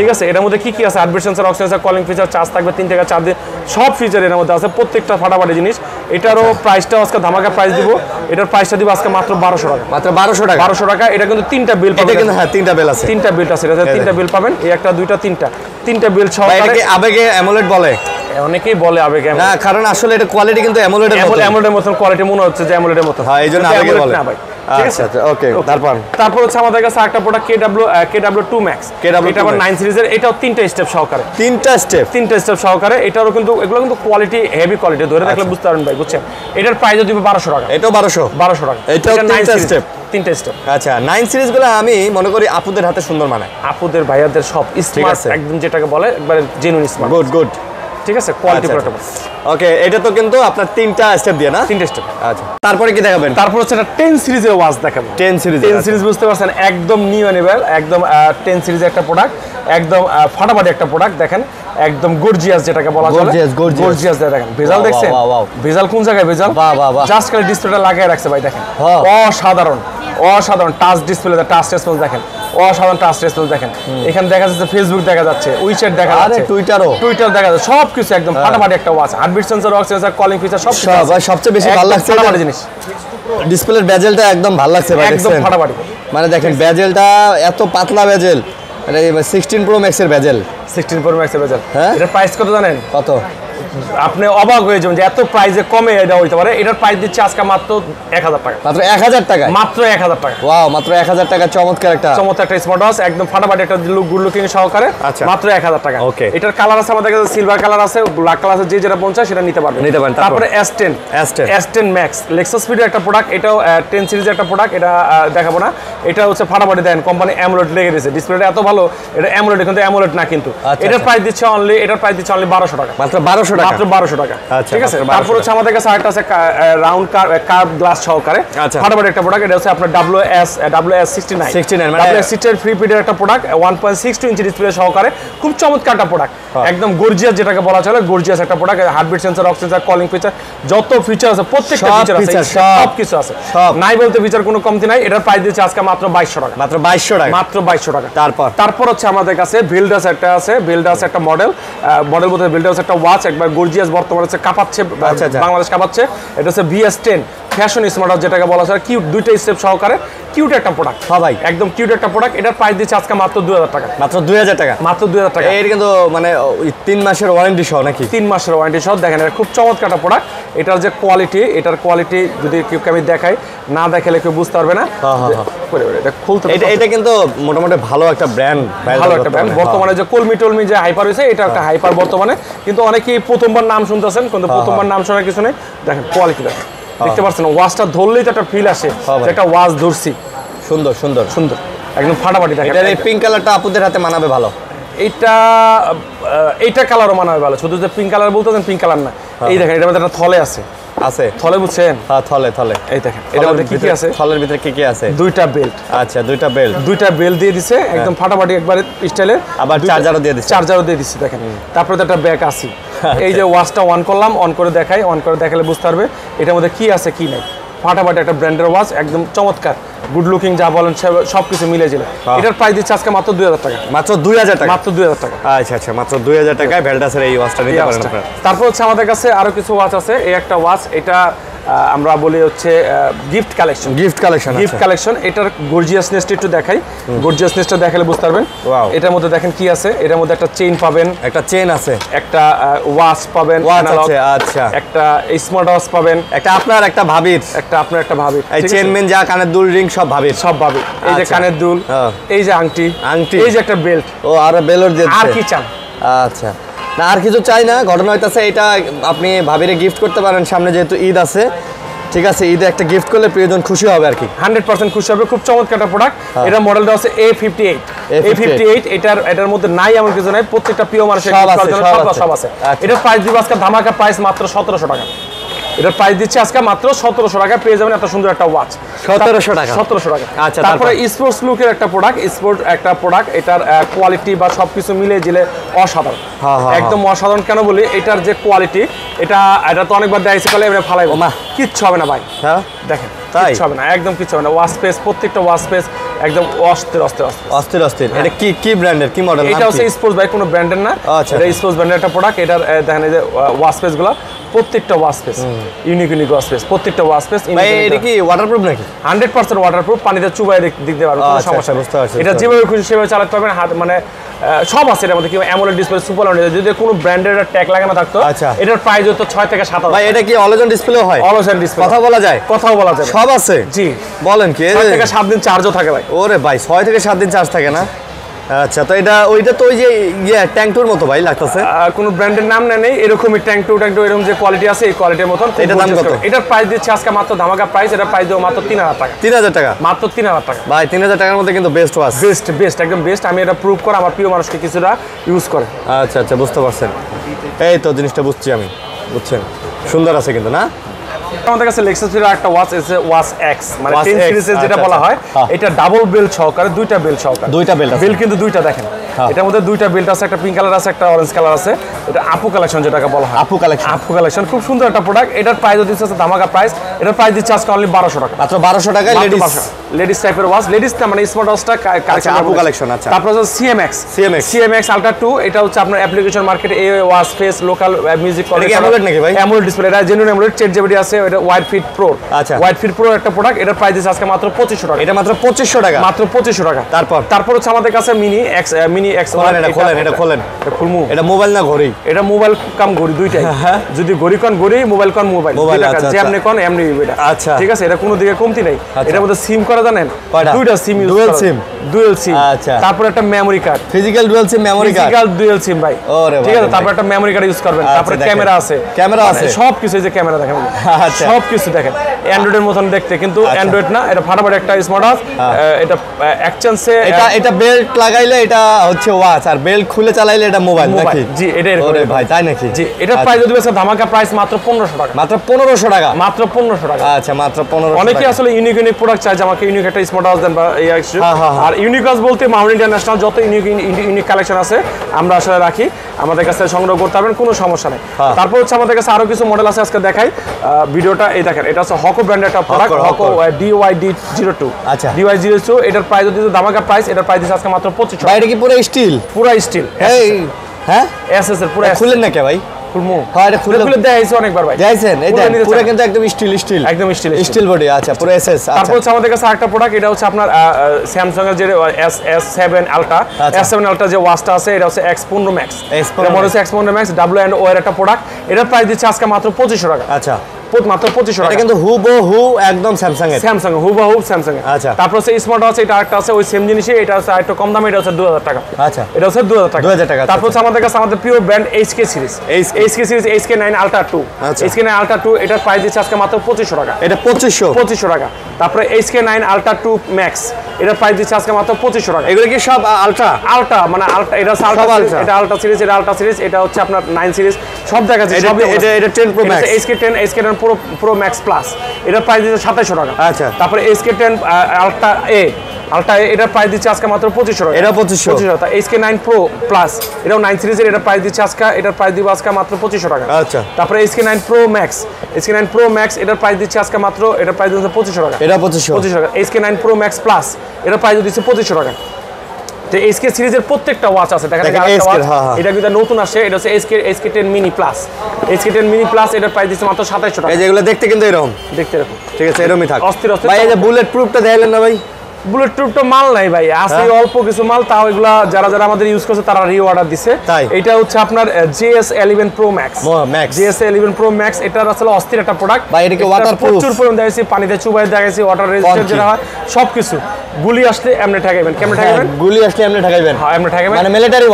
ঠিক আছে। এটার মধ্যে কি আছে, heartbeat sensor, oxygen sensor, calling feature, charge থাকবে 3 থেকে 4 দিন, সব ফিচার এর মধ্যে আছে, প্রত্যেকটা ফাটাফাটি জিনিস। এটারও প্রাইসটা আজকে ধামাকা প্রাইস দিব, এটার প্রাইসটা দিব আজকে মাত্র 1200 টাকা। মাত্র 1200 টাকা। এটা কিন্তু 3টা বিল পাবেন, কিন্তু হ্যাঁ 3টা বিল আছে, 3টা বিল আছে, এটা 3টা বিল পাবেন, এই একটা, দুইটা, তিনটা বিল সহ। এটা কি আবেগে অ্যামোলেড বলে? অনেকেই বলে আবেগে, না, কারণ আসলে এটা কোয়ালিটি কিন্তু অ্যামোলেডের মতন কোয়ালিটি মনে হচ্ছে যে অ্যামোলেডের মতন, হ্যাঁ, এইজন্য আবেগে বলে না ভাই। আচ্ছা, ওকে। তারপর হচ্ছে আমাদের কাছে একটা প্রোডাক্ট KW2 Max। এটা আবার 9 সিরিজের, এটাও 3টা স্টেপ সহকারে, 3টা স্টেপ সহকারে। এটারও কিন্তু এগুলো কিন্তু কোয়ালিটি, হেভি কোয়ালিটি, ধরে দেখলে বুঝতে পারবেন ভাই, বুঝছেন। এটার প্রাইস দিব 1200 টাকা। এটাও 1200 টাকা। এটাও 3টা স্টেপ। আচ্ছা, 9 সিরিজগুলো আমি মনে করি আপুদের হাতে সুন্দর মানায়, আপুদের ভাইয়াদের সব স্মার্ট, একদম যেটাকে বলে একবারে জেনুইন স্মার্ট। গুড। ঠিক আছে, কোয়ালিটি প্রোডাক্ট। ওকে, এটা তো কিন্তু আপনার 3টা স্টেপ দিয়ে না? 3টে স্টেপ। আচ্ছা, তারপরে কি দেখাবেন? তারপর হচ্ছে এটা 10 সিরিজের ওয়াচ দেখাবো। 10 সিরিজ। 10 সিরিজ বুঝতে পারছেন, একদম নিউ অ্যানিমেল, একদম 10 সিরিজের একটা প্রোডাক্ট, একদম ফাটাফাটি একটা প্রোডাক্ট। দেখেন একদম গর্জিয়াস যেটাকে বলা চলে, গর্জিয়াস দেখেন। ভেজাল দেখছেন? ভেজাল কোন জায়গায় ভেজাল? জাস্ট খালি ডিসপ্লেটা লাগিয়ে রাখছে ভাই, দেখেন অসাধারণ, অসাধারণ টাচ ডিসপ্লে, টাচ রেসপন্স দেখেন, অসাধারণ টাচ রেসপন্স দেখেন। এখানে দেখা যাচ্ছে ফেসবুক দেখা যাচ্ছে, উইচ্যাট দেখা যাচ্ছে, টুইটার দেখা যাচ্ছে, সবকিছু একদম ফাটাফাটি একটা watch. Heartbeat sensor, ox sensor, calling feature সব। সবচেয়ে বেশি ভালো লাগছে ফাটাফাটি জিনিস, ডিসপ্লের বেজেলটা একদম ভালো লাগছে ভাই, একদম ফাটাফাটি। মানে দেখেন বেজেলটা এত পাতলা বেজেল, এটা 16 প্রো ম্যাক্সের বেজেল। 16 প্রো ম্যাক্সের বেজেল। হ্যাঁ, এটার প্রাইস কত জানেন? কত? আপনি অবাক হয়ে যাবেন যে এত প্রাইসে কমে এটা হইতে পারে। এটার প্রাইস দিচ্ছে আজকে মাত্র 1000 টাকা। মাত্র 1000 টাকা? মাত্র 1000 টাকা। ওয়াও, মাত্র 1000 টাকা। চমৎকার একটা স্মার্ট ওয়াচ, একদম ফাটাফাটি একটা গুড লুকিং সহকারে, মাত্র 1000 টাকা। ওকে, এটার কালার আছে আমাদের কাছে, সিলভার কালার আছে, ব্ল্যাক কালার আছে, যে যেটা মন চায় সেটা নিতে পারবেন। তারপরে S10 ম্যাক্স লেক্সাস স্পিডের একটা প্রোডাক্ট, এটাও 10 সিরিজের একটা প্রোডাক্ট। এটা দেখাবো না, এটা হচ্ছে ফাটাফাটি দেন, কোম্পানি অ্যামোলেড লেগে দিয়েছে, ডিসপ্লেটা এত ভালো। এটা অ্যামোলেড, কিন্তু অ্যামোলেড না কিন্তু। এটার প্রাইস দিচ্ছে অনলি 1200 টাকা। মাত্র 1200 টাকা? মাত্র 1200 টাকা। ঠিক আছে। তারপর হচ্ছে আমাদের কাছে আরেকটা আছে রাউন্ড কার্ভ গ্লাস সহকারে, ফাটাফাটি একটা প্রোডাক্ট। এটা হচ্ছে আপনার WS69 মানে WS69 ফ্রি পিডের একটা প্রোডাক্ট, 1.62 ইঞ্চি ডিসপ্লে সহকারে, খুব চমৎকার একটা প্রোডাক্ট, একদম গর্জিয়াস যেটাকে বলা চলে, গর্জিয়াস একটা product. Heartbeat sensor, ox sensor, calling feature, যত ফিচার আছে প্রত্যেকটা ফিচার আছে, সব কিছু আছে, নাই বলতে ফিচার কোনো কমতি নাই। এটার প্রাইস দিচ্ছে আজকে মাত্র 2200 টাকা। মাত্র 2200 টাকা? মাত্র 2200 টাকা। তারপর হচ্ছে আমাদের কাছে ভিলডাস একটা আছে, ভিলডাস একটা মডেল বলতে ভিলডাস একটা ওয়াচ, একবার গর্জিয়াস, বর্তমানে হচ্ছে কাঁপাচ্ছে, বাংলাদেশ কাঁপাচ্ছে। এটা হচ্ছে VS10 ফ্যাশন স্মার্ট ওয়াচ যেটাকে বলা হয়, কিউট, দুইটা স্টেপ সহকারে কিউট একটা প্রোডাক্ট। হ্যাঁ ভাই, একদম কিউট একটা প্রোডাক্ট। এটার প্রাইস দিচ্ছে আজকে মাত্র 2000 টাকা। মাত্র 2000 টাকা? মাত্র 2000 টাকা। এর কিন্তু মানে 3 মাসের ওয়ারেন্টি সহ নাকি? 3 মাসের ওয়ারেন্টি সহ। দেখেন এটা খুব চমৎকার একটা প্রোডাক্ট। এটার যে কোয়ালিটি, এটার কোয়ালিটি যদি কেউ আমি দেখাই, না দেখালে কেউ বুঝতে পারবে না। এটা খুলতে, এটা কিন্তু মোটামুটি ভালো একটা ব্র্যান্ড, ভালো একটা ব্র্যান্ড। বর্তমানে যে কলমি টলমি যে হাইপার হয়েছে, এটা একটা হাইপার বর্তমানে, কিন্তু অনেকেই প্রথমবার নাম শুনতেছেন, কিন্তু প্রথমবার নাম শোনার কিছু নেই। দেখেন কোয়ালিটি দেখেন, দেখতে পাচ্ছেন ওয়াচটা ধরলেই তো একটা ফিল আসে যে একটা ওয়াচ ধরছি। সুন্দর সুন্দর সুন্দর, একদম ফাটাফাটি। দেখেন এই পিঙ্ক কালারটা আপুদের হাতে মানাবে ভালো। এইটা কালারও মানাবে ভালো, শুধু যে পিঙ্ক কালার বলতেছেন পিঙ্ক কালার না। এই দেখেন এটার মধ্যে একটা থলে আছে, থলে বুঝছেন? হ্যাঁ, থলে। এই দেখেন এটার মধ্যে কি কি আছে? থলের ভিতরে কি কি আছে? দুইটা বেল্ট। আচ্ছা, দুইটা বেল্ট দিয়ে দিছে, একদম ফাটাফাটি একবারে স্টাইলের। আবার চার্জারও দিয়ে দিছে। দেখেন তারপরে একটা ব্যাগ আছে। এই যে ওয়াচটা অন করলাম, অন করে দেখালে বুঝতে পারবে এটার মধ্যে কি আছে কি নাই। ফাটাফাটি একটা ব্র্যান্ডের ওয়াচ, একদম চমৎকার, গুড লুকিং, যা বলেন সবকিছু মিলে ছিল। এটার প্রাইস দিচ্ছে আজকে মাত্র 2000 টাকা। মাত্র 2000 টাকা? মাত্র 2000 টাকা। আচ্ছা, মাত্র 2000 টাকায় ভেলডাসের এই ওয়াচটা নিতে পারেন আপনারা। তারপর হচ্ছে আমাদের কাছে আরো কিছু ওয়াচ আছে। এই একটা ওয়াচ, এটা আমরা বলি হচ্ছে গিফট কালেকশন। এটার গর্জিয়াসনেসটা একটু দেখাই, গর্জিয়াসনেসটা দেখালে বুঝতে পারবেন। এটার মধ্যে দেখেন কি আছে, এটার মধ্যে একটা চেইন পাবেন, একটা চেইন আছে, একটা ওয়াচ পাবেন, আচ্ছা, একটা স্মার্ট ওয়াচ পাবেন, একটা আপনার একটা ভাবির, এই চেইন মেন যা কানের দুল রিং সব ভাবির। এই যে কানের দুল, এই যে আংটি, এই যে একটা বেল্ট। ও, আর বেলর দিয়ে আর কি চান? আচ্ছা, না আর কিছু চাই না। ঘটনা হইতাছে এটা আপনি ভাবিরে গিফট করতে পারেন, সামনে যেহেতু ঈদ আছে। ঠিক আছে, ঈদে একটা গিফট করলে প্রিয়জন খুশি হবে আর কি, 100% খুশি হবে। খুব চমৎকার একটা প্রোডাক্ট। এটা মডেলটা হচ্ছে A58। এটার মধ্যে নাই এমন কিছু নাই, প্রত্যেকটা প্রিয় মানুষের সব আছে। এটার প্রাইস দিব আজকে ধামাকা প্রাইস মাত্র 1700 টাকা। এটার প্রাইস দিচ্ছে আজকে মাত্র 1700 টাকা, পেয়ে যাবেন এত সুন্দর একটা ওয়াচ। 1700 টাকা? 1700 টাকা। আচ্ছা, তারপরে স্পোর্টস লুকের একটা প্রোডাক্ট, এটার কোয়ালিটি বা সবকিছু মিলে জিলে অসাধারণ, একদম অসাধারণ। কেন বলি, এটার যে কোয়ালিটি, এটা তো অনেকবার দেখাইছে, কলে এবারে ফালাইবো না, কিচ্ছু হবে না ভাই। দেখেন কিচ্ছু হবে না, একদম কিচ্ছু হবে না। ওয়াচ স্পেস, প্রত্যেকটা ওয়াচ স্পেস একদম অস্থির। এটা কি ব্র্যান্ডের, কি মডেল? এটা হচ্ছে স্পোর্টস ভাই, কোনো ব্র্যান্ডের না। এটা স্পোর্টস ব্র্যান্ডের একটা প্রোডাক্ট। এটার দেখেন এই যে ওয়াচ স্পেস গুলো, প্রত্যেকটা watch space unique watch space, প্রত্যেকটা ওয়াচ স্পেস। এটা কি ওয়াটারপ্রুফ নাকি? 100% ওয়াটারপ্রুফ, পানিতে চুবাই দিতে পারবেন, কোনো সমস্যা নেই। এটা যেভাবে খুশি সেভাবে চালাতে পারবেন, মানে সব আছে এটার মধ্যে। কি অ্যামোলেড ডিসপ্লে, সুপার AMOLED, যদি কোনো ব্র্যান্ডের ট্যাগ লাগানো থাকতো, এটার প্রাইস হতো 6 থেকে 7 হাজার। ভাই এটা কি অল অন ডিসপ্লে হয়? অল অন ডিসপ্লে, কথা বলা যায়? কথাও বলা যায়, সব আছে। জি, বলেন কি? 6 থেকে 7 দিন চার্জও থাকে ভাই। ওরে ভাই, 6 থেকে 7 দিন চার্জ থাকে না? আচ্ছা, তো ওইটা তো ওই যে ট্যাঙ্ক টুর মতো ভাই লাগতেছে। কোন ব্র্যান্ডের নাম নেই, এরকমই ট্যাঙ্ক টু এরকম যে কোয়ালিটি আছে, এই কোয়ালিটির মতন। এটার দাম কত? এটার প্রাইস দিচ্ছে আজকে মাত্র ধামাকা প্রাইস। এটার প্রাইস দেবো মাত্র 3000 টাকা। 3000 টাকা? মাত্র 3000 টাকা ভাই। 3000 টাকার মধ্যে কিন্তু বেস্ট ওয়াচ, বেস্ট একদম বেস্ট। আমি এটা প্রুভ করে আমার প্রিয় মানুষকে কিছুটা ইউজ করে। আচ্ছা, বুঝতে পারছেন। এই তো জিনিসটা বুঝছি আমি, বুঝছেন, সুন্দর আছে কিন্তু না। আমাদের কাছে লেক্সাসের একটা ওয়াচ আছে, ওয়াচ এক্স, মানে Watch 10 X, সিরিজের যেটা আচ্ছা, বলা হয়, হ্যাঁ। এটা ডাবল বেল্ট সহকারে, দুইটা বেল্ট সহকারে, দুইটা বেল্ট আছে, বেল্ট কিন্তু দুইটা দেখেন, হ্যাঁ। এটার মধ্যে দুইটা বেল্ট আছে, একটা পিঙ্ক কালার আছে, একটা অরেঞ্জ কালার আছে। এটা আপু কালেকশন যেটাকে বলা হয়, আপু কালেকশন। আপু কালেকশন খুব সুন্দর একটা প্রোডাক্ট। এটার প্রাইস দিচ্ছে ধামাকা প্রাইস, এটার প্রাইস দিচ্ছে আজকে অনলি 1200 টাকা, মাত্র 1200 টাকায় লেডিস লেডিস টাইপের ওয়াচ, লেডিস না মানে স্মার্ট ওয়াচটা কালেকশন, আপু কালেকশন। আচ্ছা, তারপর হচ্ছে সিএমএক্স আলট্রা 2, এটা হচ্ছে আপনার অ্যাপ্লিকেশন মার্কেটে এ ওয়াচ ফেস লোকাল মিউজিক করে। এটা কি অ্যামোলেড নাকি ভাই? অ্যামোলেড ডিসপ্লে, এটা জেনুইন অ্যামোলেড, চেট জিবিডি আছে, এটা ওয়াইড ফিট প্রো। আচ্ছা, ওয়াইড ফিট প্রো একটা প্রোডাক্ট, এটার প্রাইস দিচ্ছে আজকে মাত্র 2500 টাকা। এটা মাত্র 2500 টাকা, মাত্র 2500 টাকা। তারপর হচ্ছে আমাদের কাছে মিনি এক্স খোলেন, এটা খোলেন, এটা খুলমু। এটা মোবাইল না ঘড়ি? এটা মোবাইল কাম ঘড়ি দুইটাই, যদি ঘড়ি কোন ঘড়ি, মোবাইল কোন মোবাইল, আচ্ছা, যে আপনি কোন এমনি এটা। আচ্ছা, ঠিক আছে, এটা কোনো দিকে কমতি নাই। এটার মধ্যে সিম করা জানেন, দুইটা সিম ইউজ করা, ডুয়াল সিম। আচ্ছা, তারপর একটা memory card, physical dual SIM, memory card, physical dual SIM ভাই। ঠিক আছে, তারপর একটা মেমরি কার্ড ইউজ করবেন। তারপর ক্যামেরা আছে, সব কিছু, এই যে ক্যামেরা দেখেন, সব কিছু দেখেন, অ্যান্ড্রয়েডের মতন দেখতে, কিন্তু অ্যান্ড্রয়েড না, এটা ফাটাফাটি একটা স্মার্ট ওয়াচ। এটা এক্সচেঞ্জে এটা বেল্ট লাগাইলে এটা হচ্ছে ওয়াচ, আর বেল্ট খুলে চালাইলে এটা মোবাইল নাকি? জি, এটা এরকম। ওরে ভাই, তাই নাকি? জি, এটার প্রাইস যদি আছে ধামাকা প্রাইস মাত্র 1500 টাকা, মাত্র 1500 টাকা, মাত্র 1500 টাকা। আচ্ছা, মাত্র 1500। অনেকে আসলে ইউনিক প্রোডাক্ট চাই যে আমাকে ইউনিক একটা স্মার্ট ওয়াচ দেন বা এই কিছু। আর ইউনিক ওয়াচ বলতে মাউন্ট ইন্টারন্যাশনাল যত ইউনিক কালেকশন আছে আমরা আসলে রাখি, আমাদের কাছে সংগ্রহ করতে পারবেন, কোনো সমস্যা নেই। তারপর হচ্ছে আমাদের কাছে আরো কিছু মডেল আছে, আজকে দেখাই ভিডিওটা। এই দেখেন, এটা হচ্ছে হকো ব্র্যান্ডের একটা প্রোডাক্ট, হকো DYD02। আচ্ছা, DYD02, এটার প্রাইস যদি ধামাকা প্রাইস, এটার প্রাইস দিচ্ছে আজকে মাত্র 2500। ভাই এটা কি পুরো স্টিল? পুরো স্টিল, হ্যাঁ, এসএস এর পুরো। খুলেন না কে ভাই? খুলমু, হ্যাঁ, এটা খুলে দেখাইছি অনেকবার ভাই, দেখাইছেন? এই দেন, পুরো কিন্তু একদম স্টিল, একদম স্টিল বডি। আচ্ছা, পুরো এসএস। তারপর হচ্ছে আমাদের কাছে আরেকটা প্রোডাক্ট, এটা হচ্ছে আপনার স্যামসাং এর যে S7 আলট্রা, S7 আলট্রা যে ওয়াচটা আছে, এটা হচ্ছে X15 Max, এটা মডেল হচ্ছে X15 Max W&O এর একটা প্রোডাক্ট। এটার প্রাইস দিচ্ছে আজকে মাত্র 2500 টাকা। আচ্ছা, মাত্র 2500 টাকা। এটা কিন্তু হুবহু একদম স্যামসাং এর, স্যামসাং হুবহু স্যামসাং এর। আচ্ছা, তারপর হচ্ছে স্মার্ট ওয়াচ, এটা আরেকটা আছে ওই সেম জিনিসই, এটা হচ্ছে আরেকটু কম দামে, এটা হচ্ছে 2000 টাকা। আচ্ছা, এটা হচ্ছে 2000 টাকা। 2000 টাকা। তারপর হচ্ছে আমাদের কাছে আমাদের প্রিয় brand HK series, HK9 Ultra 2, HK9 Ultra 2, এটার প্রাইস দিচ্ছে আজকে মাত্র 2500 টাকা। এটা 2500 টাকা। তারপরে HK9 Ultra 2 Max, এটার প্রাইস দিচ্ছে আজকে মাত্র 2500 টাকা। এগুলো কি সব আলট্রা? আলট্রা মানে আলট্রা, এটা আলট্রা, এটা আলট্রা সিরিজ, এটা আলট্রা সিরিজ, এটা হচ্ছে আপনার 9 সিরিজ, সব দেখা যাচ্ছে। এটা 10 Pro Max, HK10 Pro Max Plus, এটার প্রাইস দিচ্ছে 2700 টাকা। আচ্ছা, তারপরে HK10 Ultra A, এটার প্রাইস দিচ্ছে আজকে মাত্র 2500 টাকা। এটা 2500 টাকা। HK9 Pro Plus, এটাও 9 সিরিজের, এটার প্রাইস দিচ্ছে আজকে, এটার প্রাইস দিব আজকে মাত্র 2500 টাকা। আচ্ছা, তারপরে HK9 Pro Max, এটার প্রাইস দিচ্ছে আজকে মাত্র, এটার প্রাইস দিচ্ছে 2500 টাকা। এটা 2500 টাকা। HK9 Pro Max Plus, এটার প্রাইস দিচ্ছে 2500 টাকা। তো HK সিরিজের প্রত্যেকটা ওয়াচ আছে, দেখেন এটা কিন্তু নতুন আসে, এটা হচ্ছে HK10 Mini Plus, HK10 Mini Plus, এটার প্রাইস দিচ্ছে মাত্র 2700 টাকা। এই যেগুলো দেখতে কিন্তু এরকম, দেখতে এরকম, ঠিক আছে, এরকমই থাক। অস্থির ভাই এই যে বুলেট প্রুফটা দেখাইলেন না ভাই? বুলেট প্রুফ তো মাল নাই ভাই, আছে অল্প কিছু মাল, তাও এগুলা যারা আমাদের ইউজ করছে তারা রিঅর্ডার দিছে। এটা হচ্ছে আপনার JS11 Pro Max, JS11 Pro Max, এটার আসলে অস্থির একটা প্রোডাক্ট ভাই। এটা কি ওয়াটারপ্রুফ? প্রচুর পরিমাণ দেখাইছি, পানিতে চুবাই দেখাইছি, ওয়াটার রেজিস্ট্যান্ট যেটা হয় সবকিছু। গুলি আসলে এমনি ঠেকাইবেন, কেমনে ঠেকাইবেন? গুলি আসলে এমনি ঠেকাইবেন, হ্যাঁ এমনি ঠেকাইবেন, মানে মিলিটারি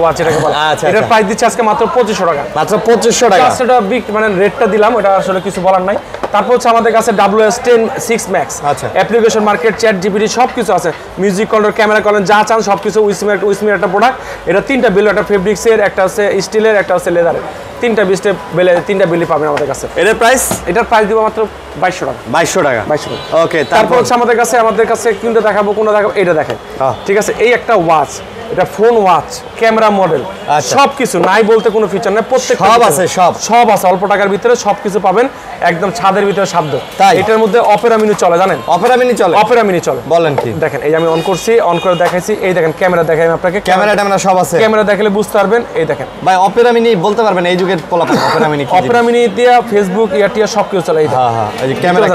ওয়াচ এটাকে বলে। আচ্ছা, এটার প্রাইস দিচ্ছে আজকে মাত্র 2500 টাকা, মাত্র 2500 টাকা। সেটা বিগ মানে রেটটা দিলাম, এটা আসলে কিছু বলার নাই। তারপর হচ্ছে আমাদের কাছে WS10 6 Max, আচ্ছা, অ্যাপ্লিকেশন মার্কেট, চ্যাট জিপিটি সবকিছু আছে, মিউজিক কন্ট্রোল, ক্যামেরা কন্ট্রোল, যা চান সবকিছু। উইসমির একটা প্রোডাক্ট, এটা 3টা বিল, একটা ফেব্রিক্সের, একটা হচ্ছে স্টিলের, একটা হচ্ছে লেদারের, 3টা বিলি পাবেন আমাদের কাছে। এটার প্রাইস দিব মাত্র 2200 টাকা। 2200 টাকা। ওকে, তারপর হচ্ছে আমাদের কাছে কিন্তু দেখাবো, কোনটা দেখাবো, এটা দেখেন। ঠিক আছে, এই একটা ওয়াচ, এটা ফোন ওয়াচ, ক্যামেরা মডেল, সবকিছু নাই বলতে কোনো ফিচার নাই, প্রত্যেকটা সব আছে, অল্প টাকার ভিতরে সবকিছু পাবেন, একদম ছাদের ভিতরে শব্দ। এটার মধ্যে অপেরা মিনি চলে, জানেন? অপেরা মিনি চলে, বলেন কি? দেখেন, এই আমি অন করছি, অন করে দেখাইছি, এই দেখেন ক্যামেরা দেখাই আপনাকে, ক্যামেরা সব আছে, ক্যামেরা দেখালে বুঝতে পারবেন। এই দেখেন ভাই, অপেরা মিনি বলতে পারবেন এই যুগের পোলাপান? অপেরা মিনি দিয়া ফেসবুক, ইয়াটিয়া সবকিছু চলে। এই যে ক্যামেরা,